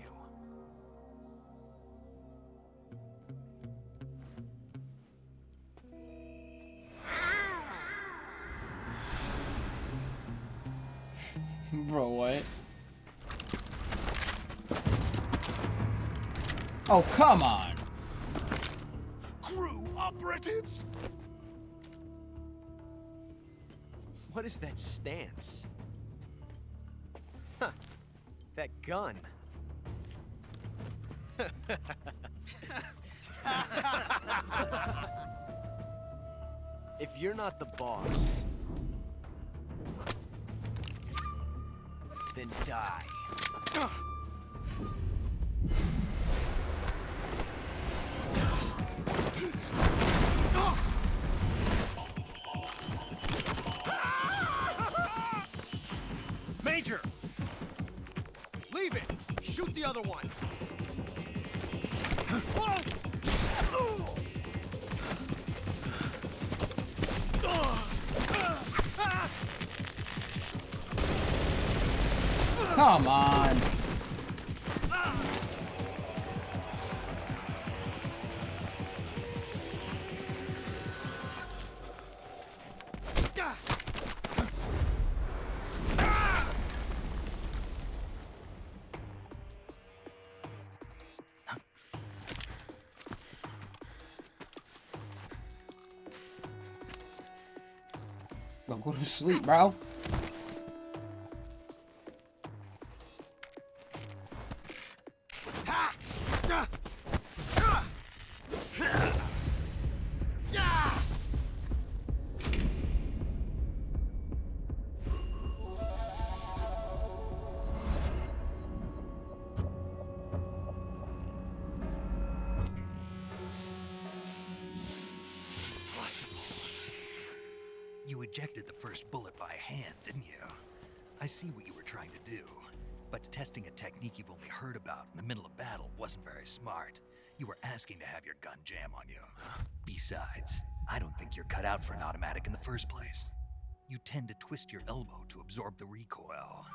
Bro, what? Oh, come on. GRU operatives? What is that stance? Huh. That gun. If you're not the boss, then die. Major! Leave it! Shoot the other one! Come on. Don't go to sleep, bro. You ejected the first bullet by hand, didn't you? I see what you were trying to do. But testing a technique you've only heard about in the middle of battle wasn't very smart. You were asking to have your gun jam on you. Besides, I don't think you're cut out for an automatic in the first place. You tend to twist your elbow to absorb the recoil.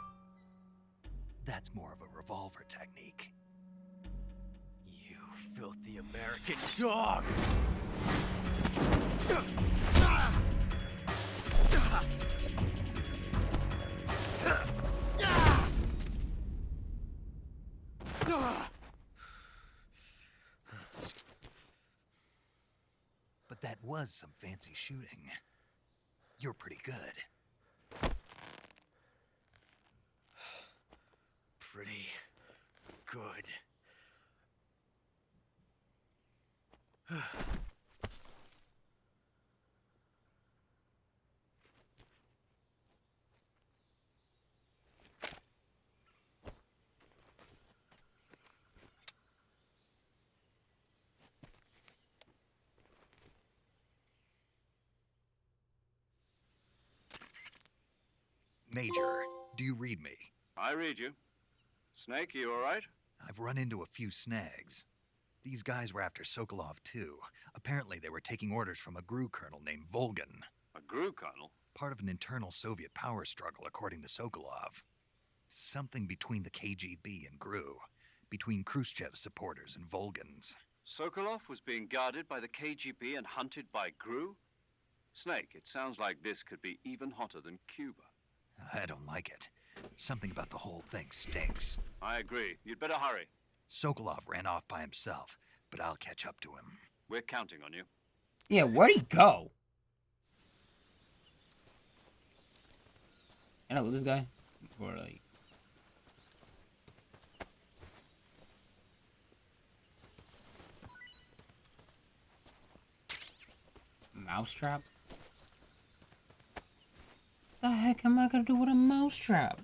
That's more of a revolver technique. You filthy American dog! was some fancy shooting. You're pretty good. Pretty good. Major, do you read me? I read you. Snake, you all right? I've run into a few snags. These guys were after Sokolov too. Apparently they were taking orders from a GRU colonel named Volgan. A GRU colonel? Part of an internal Soviet power struggle, according to Sokolov. Something between the KGB and GRU. Between Khrushchev's supporters and Volgan's. Sokolov was being guarded by the KGB and hunted by GRU? Snake, it sounds like this could be even hotter than Cuba. I don't like it. Something about the whole thing stinks. I agree. You'd better hurry. Sokolov ran off by himself, but I'll catch up to him. We're counting on you. Yeah, where'd he go? Can I loot this guy? Or like... Mousetrap? The heck am I gonna do with a mousetrap?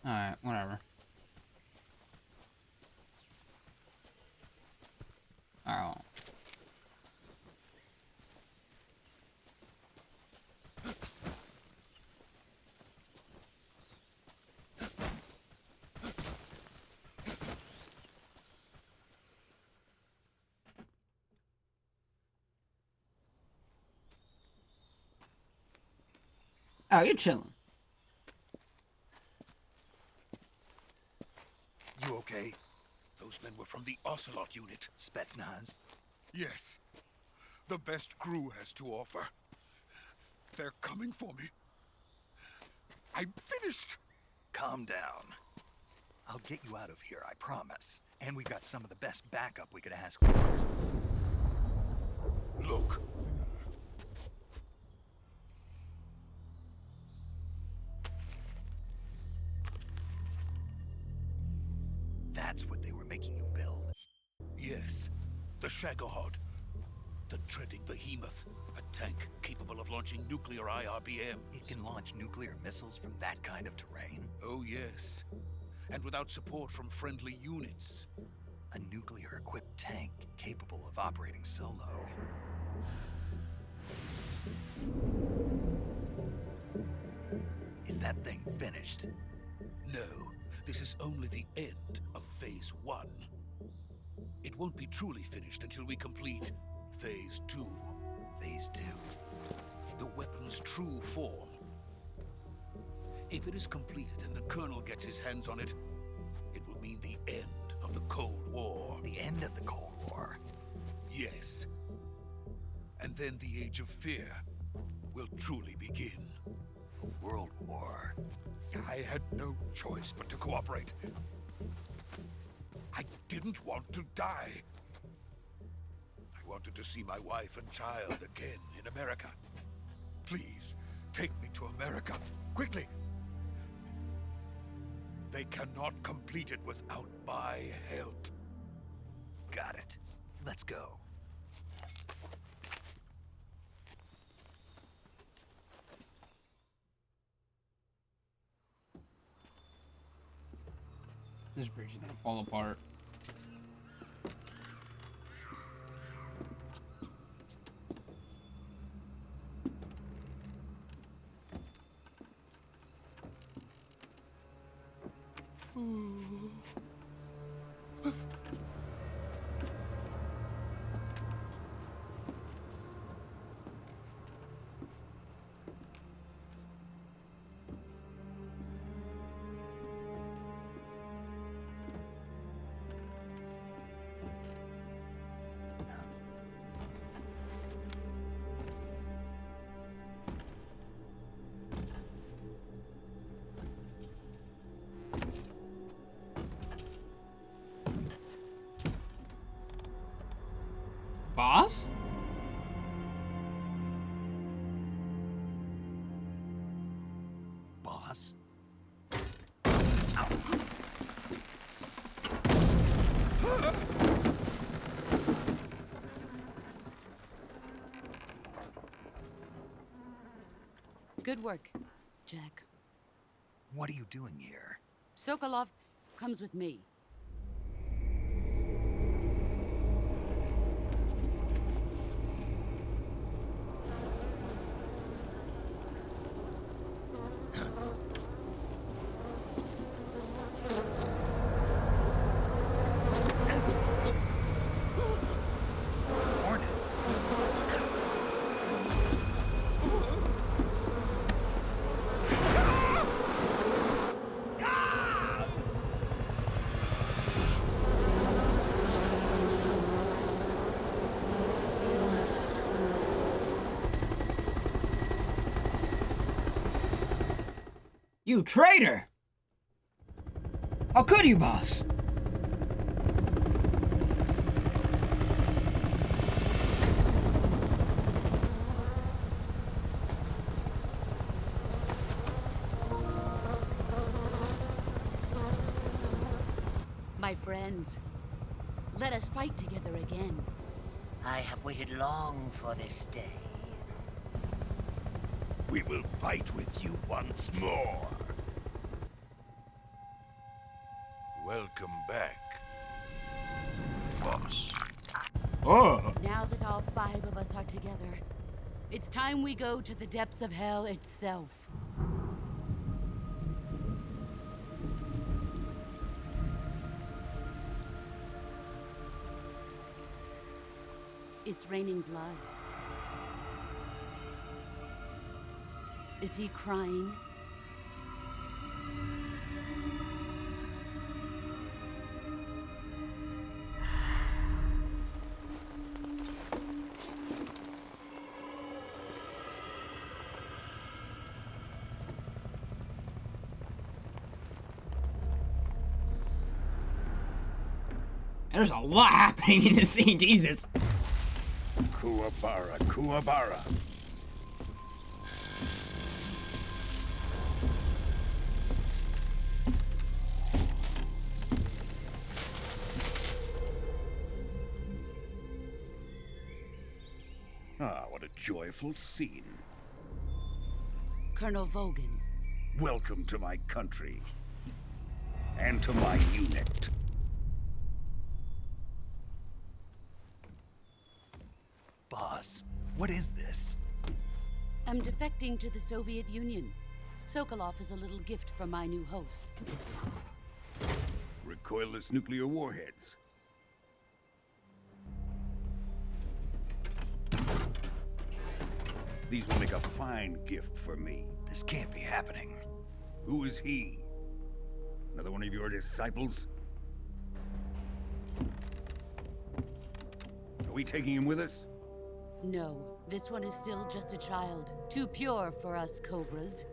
Alright, whatever. Alright. Oh, you're chilling. You okay? Those men were from the Ocelot unit. Spetsnaz? Yes. The best GRU has to offer. They're coming for me. I'm finished. Calm down. I'll get you out of here, I promise. And we've got some of the best backup we could ask for. Look. That's what they were making you build. Yes. The Shagohod. The dreaded behemoth. A tank capable of launching nuclear IRBM. It can launch nuclear missiles from that kind of terrain? Oh, yes. And without support from friendly units. A nuclear-equipped tank capable of operating solo. Is that thing finished? No. This is only the end of Phase 1. It won't be truly finished until we complete Phase 2. Phase 2? The weapon's true form. If it is completed and the Colonel gets his hands on it, it will mean the end of the Cold War. The end of the Cold War? Yes. And then the Age of Fear will truly begin. A world war? I had no choice but to cooperate. I didn't want to die. I wanted to see my wife and child again in America. Please, take me to America, quickly. They cannot complete it without my help. Got it. Let's go. This bridge is gonna fall apart. Good work, Jack. What are you doing here? Sokolov comes with me. Hornets. You traitor! How could you, boss? My friends, let us fight together again. I have waited long for this day. We will fight with you once more. Welcome back, boss. Oh. Now that all 5 of us are together, it's time we go to the depths of hell itself. It's raining blood. Is he crying? There's a lot happening in this scene, Jesus. Kuwabara, Kuwabara. Ah, what a joyful scene. Colonel Vogan. Welcome to my country. And to my unit. Boss, what is this? I'm defecting to the Soviet Union. Sokolov is a little gift from my new hosts. Recoilless nuclear warheads. These will make a fine gift for me. This can't be happening. Who is he? Another one of your disciples? Are we taking him with us? No, this one is still just a child. Too pure for us Cobras.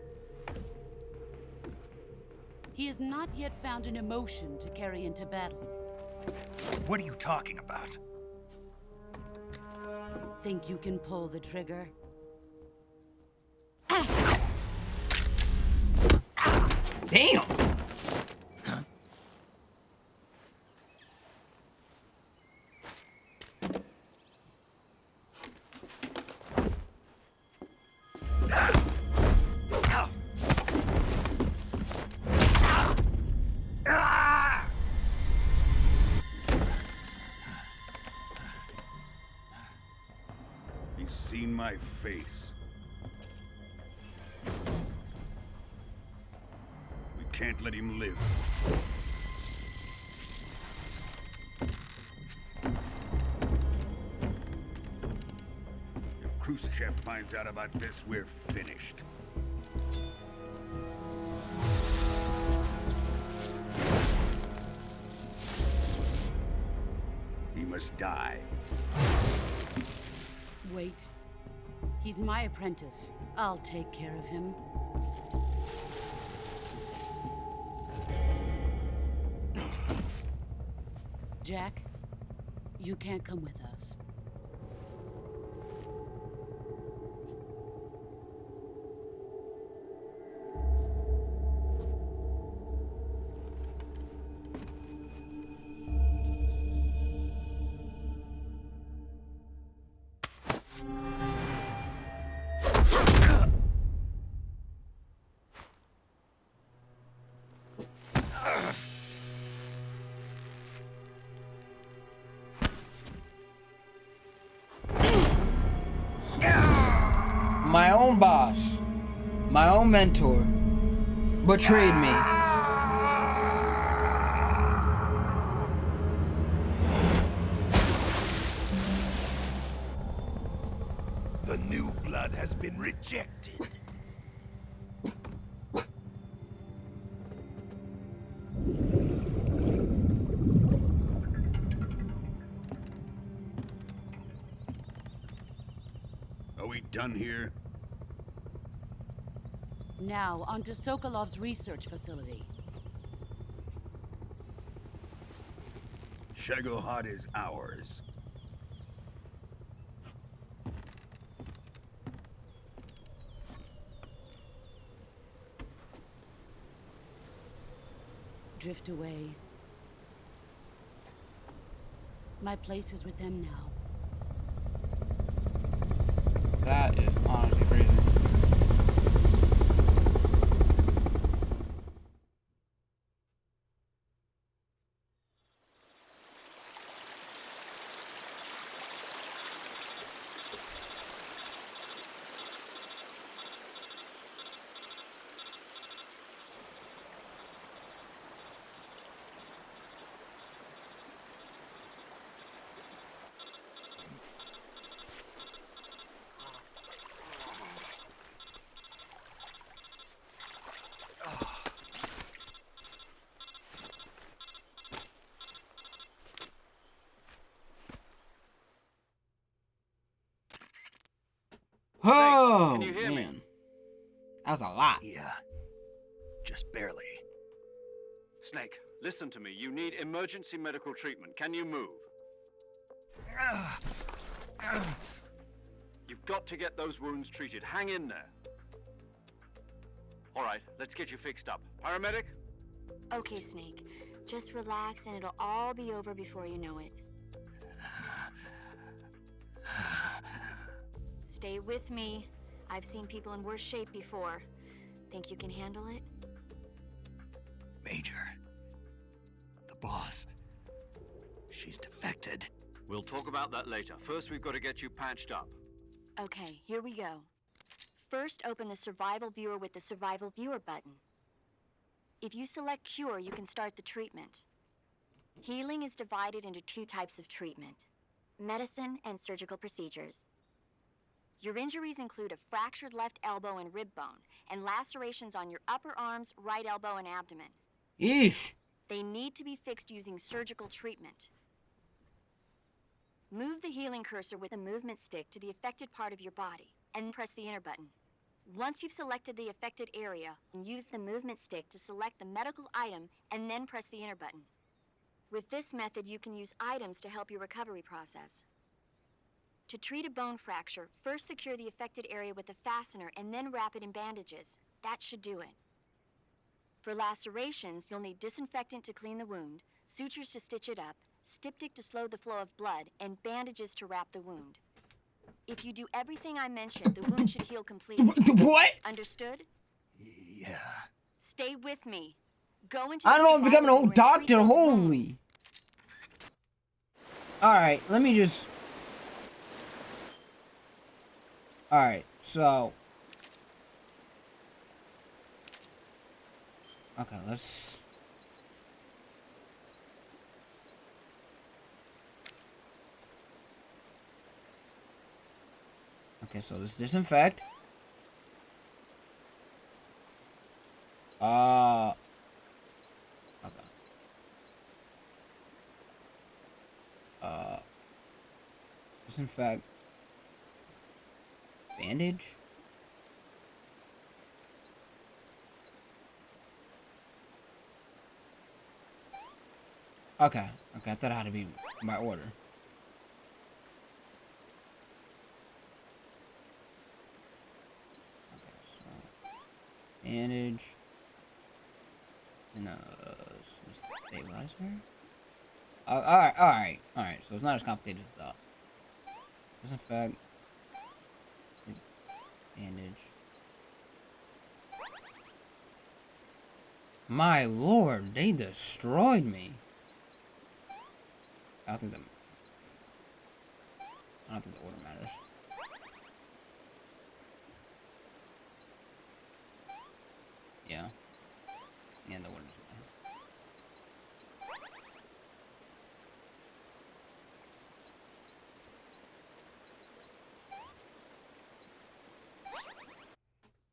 He has not yet found an emotion to carry into battle. What are you talking about? Think you can pull the trigger? Damn! He's seen my face. We can't let him live. If Khrushchev finds out about this, we're finished. He must die. Wait. He's my apprentice. I'll take care of him. Jack, you can't come with us. own boss, my own mentor, betrayed me. The new blood has been rejected. Are we done here? Now, on to Sokolov's research facility. Shagohod is ours. Drift away. My place is with them now. That is honestly crazy. Oh, can you hear me? man. That's a lot. Yeah. Just barely. Snake, listen to me. You need emergency medical treatment. Can you move? You've got to get those wounds treated. Hang in there. All right, let's get you fixed up. Paramedic? Okay, Snake. Just relax and it'll all be over before you know it. Stay with me. I've seen people in worse shape before. Think you can handle it? Major. The boss. She's defected. We'll talk about that later. First, we've got to get you patched up. Okay, here we go. First, open the Survival Viewer with the Survival Viewer button. If you select Cure, you can start the treatment. Healing is divided into two types of treatment: medicine and surgical procedures. Your injuries include a fractured left elbow and rib bone, and lacerations on your upper arms, right elbow, and abdomen. Yeesh. They need to be fixed using surgical treatment. Move the healing cursor with a movement stick to the affected part of your body, and press the enter button. Once you've selected the affected area, use the movement stick to select the medical item, and then press the enter button. With this method, you can use items to help your recovery process. To treat a bone fracture, first secure the affected area with a fastener and then wrap it in bandages. That should do it. For lacerations, you'll need disinfectant to clean the wound, sutures to stitch it up, styptic to slow the flow of blood, and bandages to wrap the wound. If you do everything I mentioned, the wound should heal completely. What? Understood? Yeah. Stay with me. Go into I the don't know, I'm becoming a survival whole room and treat doctor. those wounds. Holy. Alright, let me just... Alright, so... Okay, let's... Okay, so let's disinfect. Okay. Disinfect. Bandage? Okay. Okay, I thought it had to be by order. Okay, so... Bandage. And, stabilizer? Alright. So it's not as complicated as that. Disinfect. Bandage. My lord, they destroyed me. I don't think the order matters.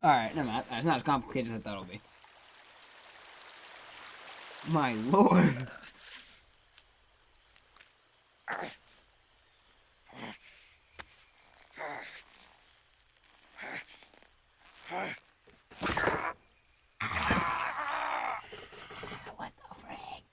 Alright, never mind. It's not as complicated as I thought it would be. My lord. What the frick?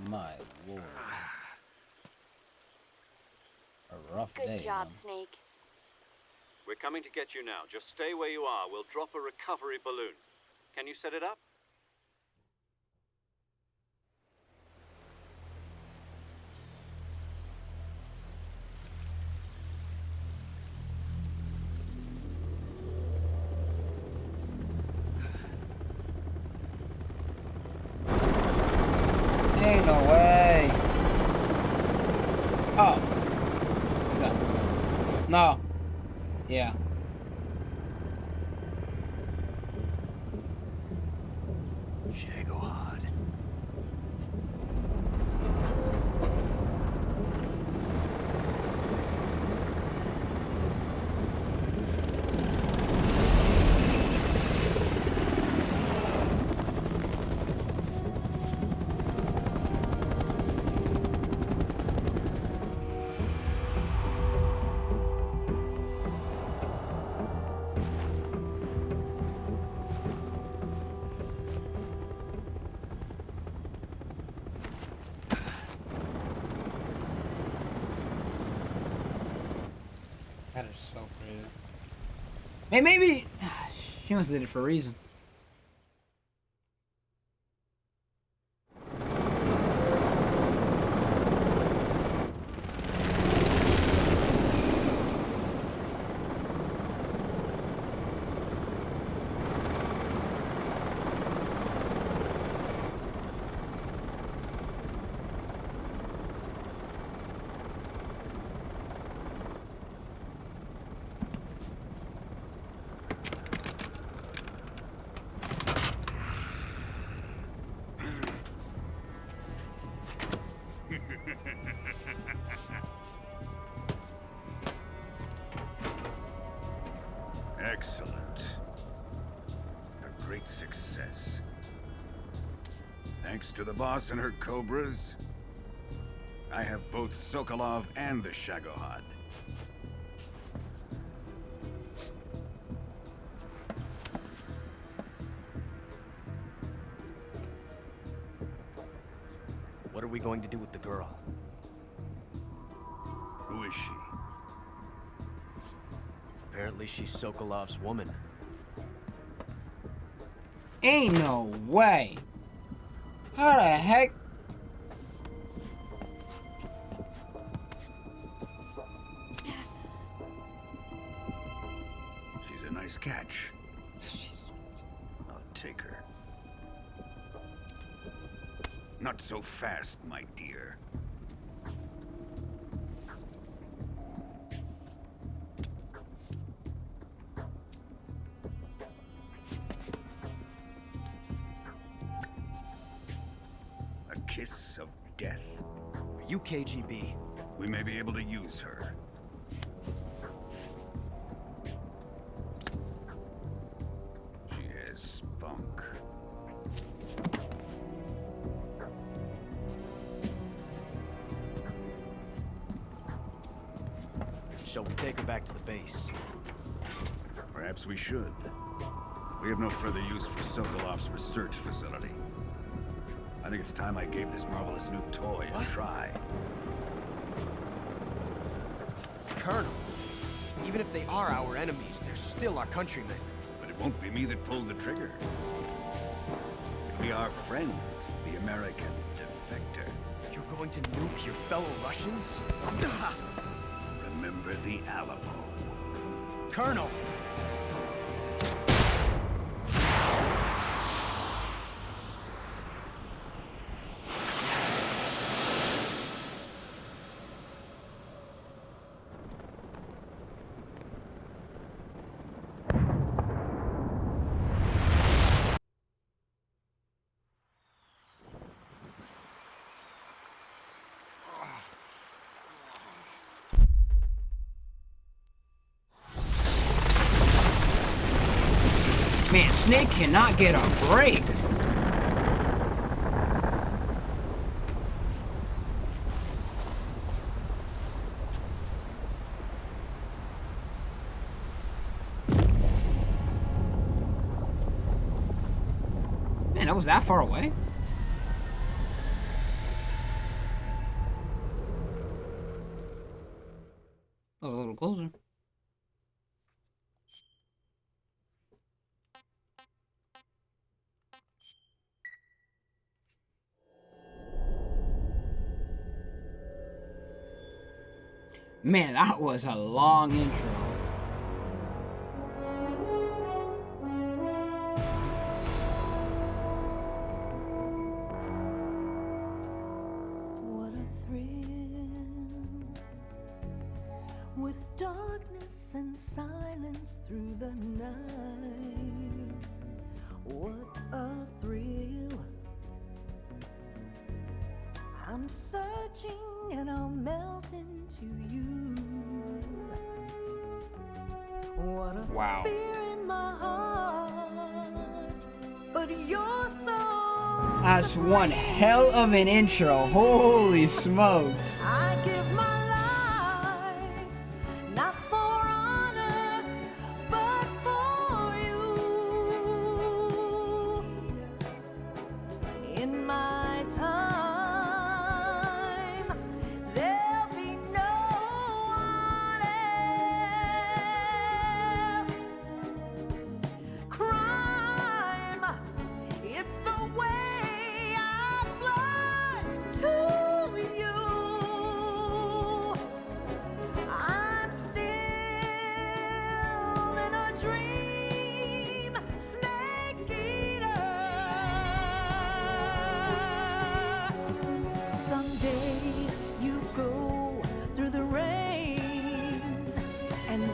My lord. A rough day. Good job, man. Snake. We're coming to get you now. Just stay where you are. We'll drop a recovery balloon. Can you set it up? Ain't no way. Oh. What's that? No. Yeah. Shagohod. That is so crazy. Hey, maybe she must have did it for a reason. Excellent. A great success. Thanks to the boss and her cobras, I have both Sokolov and the Shagohod. What are we going to do with the girl? Who is she? Apparently she's Sokolov's woman. Ain't no way. How the heck? She's a nice catch. I'll take her. Not so fast, my dear. A kiss of death? Are you KGB? We may be able to use her. She has spunk. Shall we take her back to the base? Perhaps we should. We have no further use for Sokolov's research facility. I think it's time I gave this marvelous new toy a try. Colonel, even if they are our enemies, they're still our countrymen. But it won't be me that pulled the trigger. It'll be our friend, the American defector. You're going to nuke your fellow Russians? Remember the Alamo. Colonel! Man, Snake cannot get a break. Man, that was that far away? That was a little closer. Man, that was a long intro. What a thrill, with darkness and silence through the night. What a thrill. I'm searching and I'll melt into you. What a fear in my heart, but you're so. That's one hell of an intro. Holy smokes. I give my life, not for honor, but for you. In my time.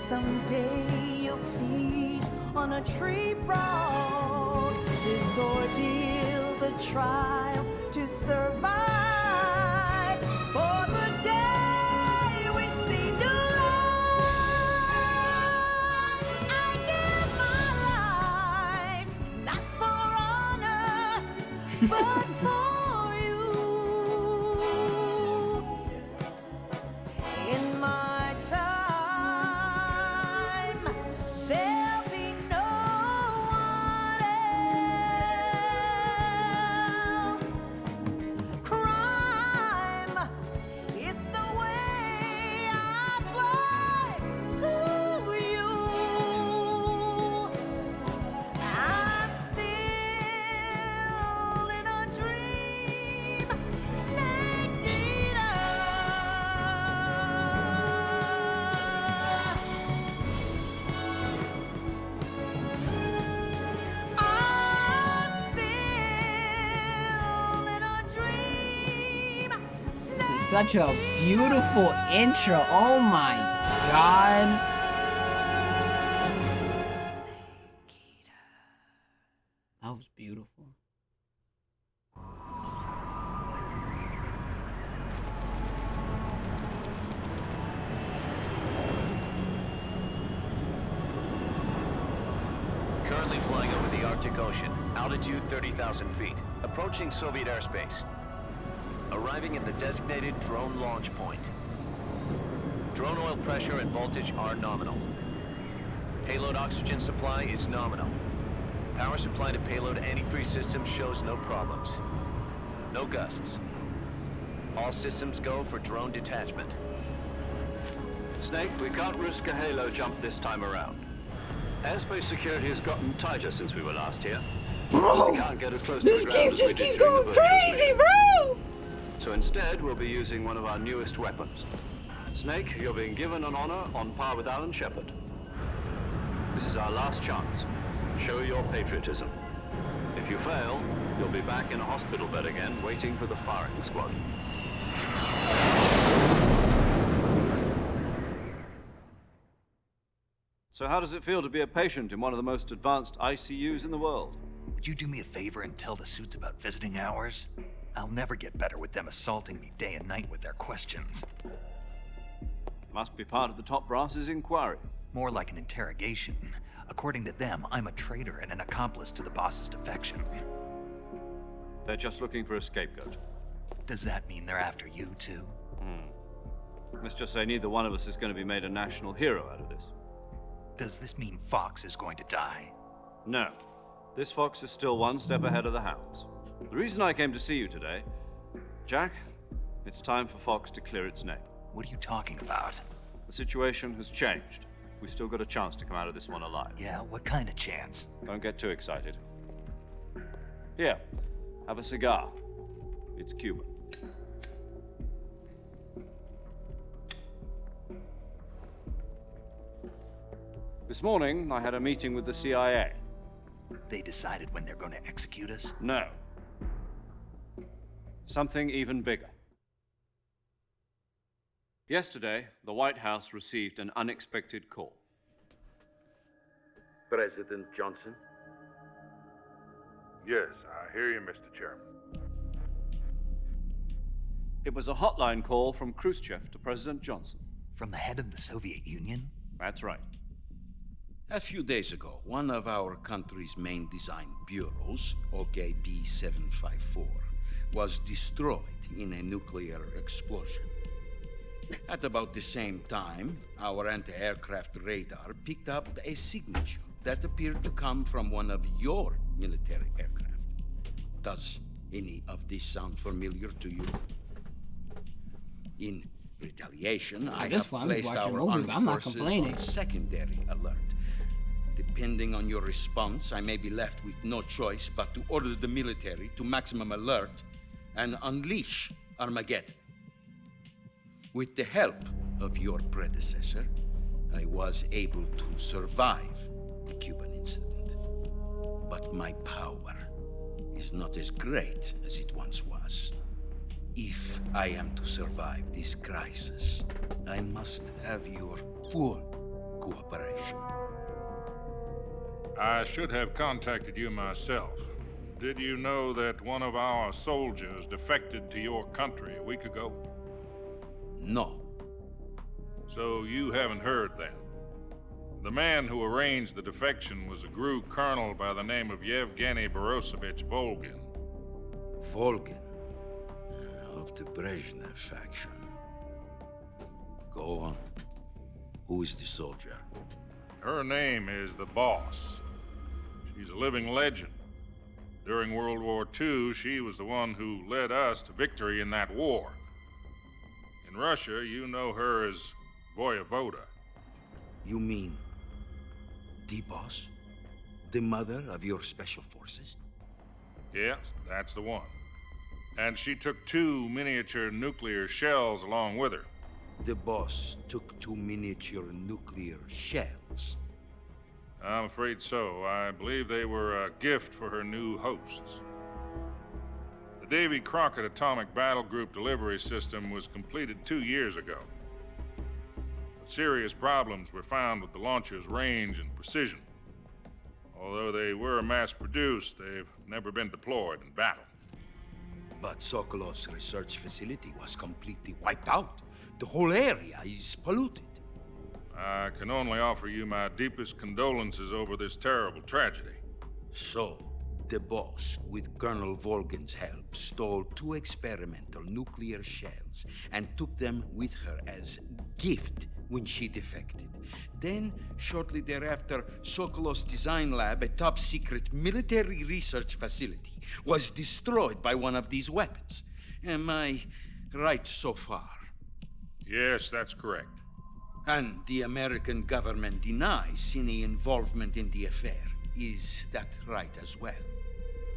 Someday you'll feed on a tree frog. This ordeal, the trial to survive. For the day we see new life, I give my life, not for honor, but for you. In my time. Such a beautiful intro. Oh my god. That was beautiful. Currently flying over the Arctic Ocean. Altitude 30,000 feet. Approaching Soviet airspace. Arriving at the designated drone launch point. Drone oil pressure and voltage are nominal. Payload oxygen supply is nominal. Power supply to payload antifreeze system shows no problems. No gusts. All systems go for drone detachment. Snake, we can't risk a halo jump this time around. Airspace security has gotten tighter since we were last here. Bro, we can't get as close this to the game ground just keeps going crazy, bro! So instead, we'll be using one of our newest weapons. Snake, you're being given an honor on par with Alan Shepard. This is our last chance. Show your patriotism. If you fail, you'll be back in a hospital bed again, waiting for the firing squad. So how does it feel to be a patient in one of the most advanced ICUs in the world? Would you do me a favor and tell the suits about visiting hours? I'll never get better with them assaulting me day and night with their questions. Must be part of the top brass's inquiry. More like an interrogation. According to them, I'm a traitor and an accomplice to the boss's defection. They're just looking for a scapegoat. Does that mean they're after you, too? Let's just say neither one of us is going to be made a national hero out of this. Does this mean Fox is going to die? No. This fox is still one step ahead of the hounds. The reason I came to see you today, Jack, it's time for Fox to clear its name. What are you talking about? The situation has changed. We've still got a chance to come out of this one alive. Yeah, what kind of chance? Don't get too excited. Here, have a cigar. It's Cuban. This morning, I had a meeting with the CIA. They decided when they're going to execute us? No. Something even bigger. Yesterday, the White House received an unexpected call. President Johnson? Yes, I hear you, Mr. Chairman. It was a hotline call from Khrushchev to President Johnson. From the head of the Soviet Union? That's right. A few days ago, one of our country's main design bureaus, OKB-754, was destroyed in a nuclear explosion. At about the same time, our anti-aircraft radar picked up a signature that appeared to come from one of your military aircraft. Does any of this sound familiar to you? In retaliation, I have placed our armed forces on secondary alert. Depending on your response, I may be left with no choice but to order the military to maximum alert and unleash Armageddon. With the help of your predecessor, I was able to survive the Cuban incident. But my power is not as great as it once was. If I am to survive this crisis, I must have your full cooperation. I should have contacted you myself. Did you know that one of our soldiers defected to your country a week ago? No. So you haven't heard then? The man who arranged the defection was a GRU colonel by the name of Yevgeny Borosovich Volgin. Volgin? Of the Brezhnev faction. Go on. Who is the soldier? Her name is the Boss. She's a living legend. During World War II, she was the one who led us to victory in that war. In Russia, you know her as Voyevoda. You mean the Boss? The mother of your special forces? Yes, that's the one. And she took 2 miniature nuclear shells along with her. The Boss took 2 miniature nuclear shells? I'm afraid so. I believe they were a gift for her new hosts. The Davy Crockett Atomic Battle Group delivery system was completed 2 years ago. But serious problems were found with the launcher's range and precision. Although they were mass-produced, they've never been deployed in battle. But Sokolov's research facility was completely wiped out. The whole area is polluted. I can only offer you my deepest condolences over this terrible tragedy. So, the Boss, with Colonel Volgin's help, stole 2 experimental nuclear shells and took them with her as gift when she defected. Then, shortly thereafter, Sokolov's design lab, a top-secret military research facility, was destroyed by one of these weapons. Am I right so far? Yes, that's correct. And the American government denies any involvement in the affair. Is that right as well?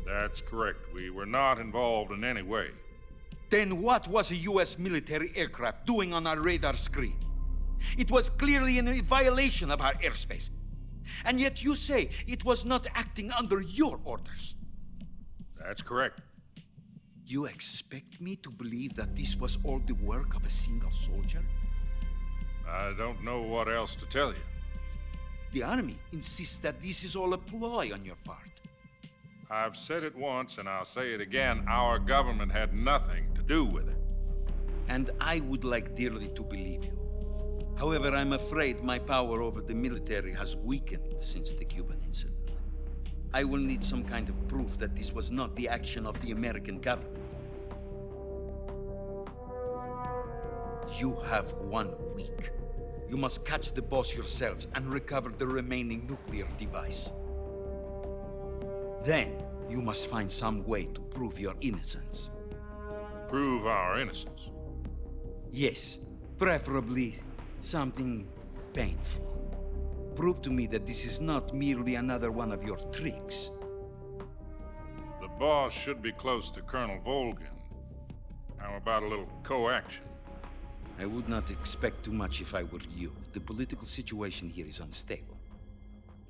That's correct. We were not involved in any way. Then what was a US military aircraft doing on our radar screen? It was clearly in violation of our airspace. And yet you say it was not acting under your orders. That's correct. You expect me to believe that this was all the work of a single soldier? I don't know what else to tell you. The Army insists that this is all a ploy on your part. I've said it once, and I'll say it again. Our government had nothing to do with it. And I would like dearly to believe you. However, I'm afraid my power over the military has weakened since the Cuban incident. I will need some kind of proof that this was not the action of the American government. You have 1 week. You must catch the boss yourselves and recover the remaining nuclear device. Then, you must find some way to prove your innocence. Prove our innocence? Yes, preferably something painful. Prove to me that this is not merely another one of your tricks. The boss should be close to Colonel Volgin. How about a little co-action? I would not expect too much if I were you. The political situation here is unstable.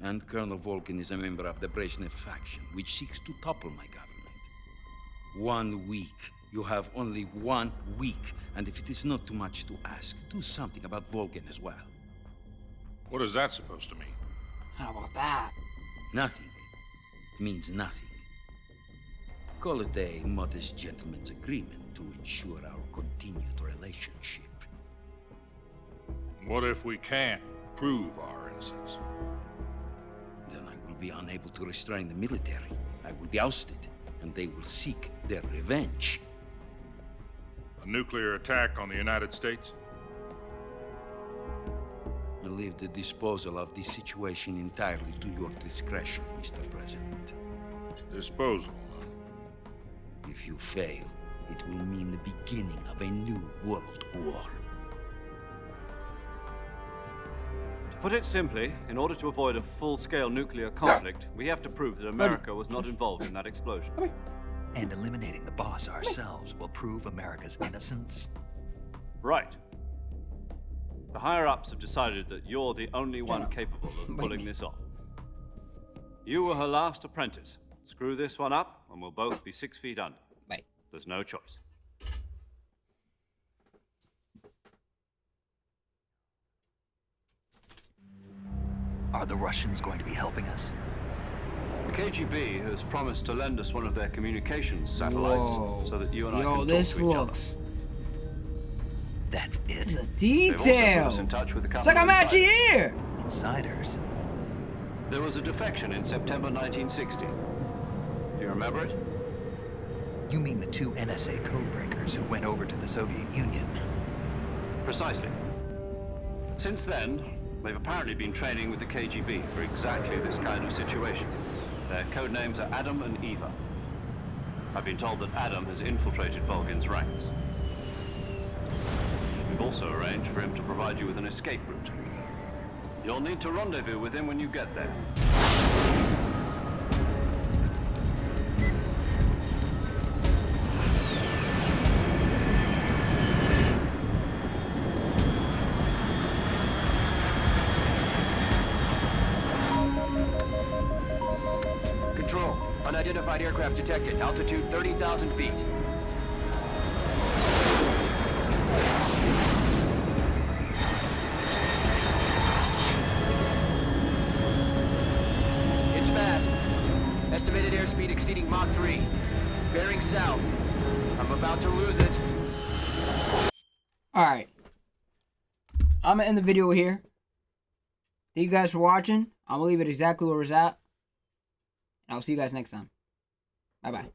And Colonel Volgin is a member of the Brezhnev faction, which seeks to topple my government. 1 week. You have only 1 week. And if it is not too much to ask, do something about Volgin as well. What is that supposed to mean? How about that? Nothing. It means nothing. Call it a modest gentleman's agreement to ensure our continued relationship. What if we can't prove our innocence? Then I will be unable to restrain the military. I will be ousted, and they will seek their revenge. A nuclear attack on the United States? I leave the disposal of this situation entirely to your discretion, Mr. President. Disposal? If you fail, it will mean the beginning of a new world war. To put it simply, in order to avoid a full-scale nuclear conflict, we have to prove that America was not involved in that explosion. And eliminating the boss ourselves will prove America's innocence? Right. The higher-ups have decided that you're the only one capable of pulling this off. You were her last apprentice. Screw this one up, and we'll both be 6 feet under. Right. There's no choice. Are the Russians going to be helping us? The KGB has promised to lend us one of their communications satellites so that you and I can talk to each looks... That's it. The detail! It's like I'm actually here! Insiders? There was a defection in September 1960. Do you remember it? You mean the 2 NSA codebreakers who went over to the Soviet Union? Precisely. Since then, they've apparently been training with the KGB for exactly this kind of situation. Their code names are Adam and Eva. I've been told that Adam has infiltrated Volgin's ranks. We've also arranged for him to provide you with an escape route. You'll need to rendezvous with him when you get there. Control. Unidentified aircraft detected. Altitude 30,000 feet. It's fast. Estimated airspeed exceeding Mach 3. Bearing south. I'm about to lose it. Alright. I'm gonna end the video here. Thank you guys for watching. I'm gonna leave it exactly where it's at. And I'll see you guys next time. Bye-bye.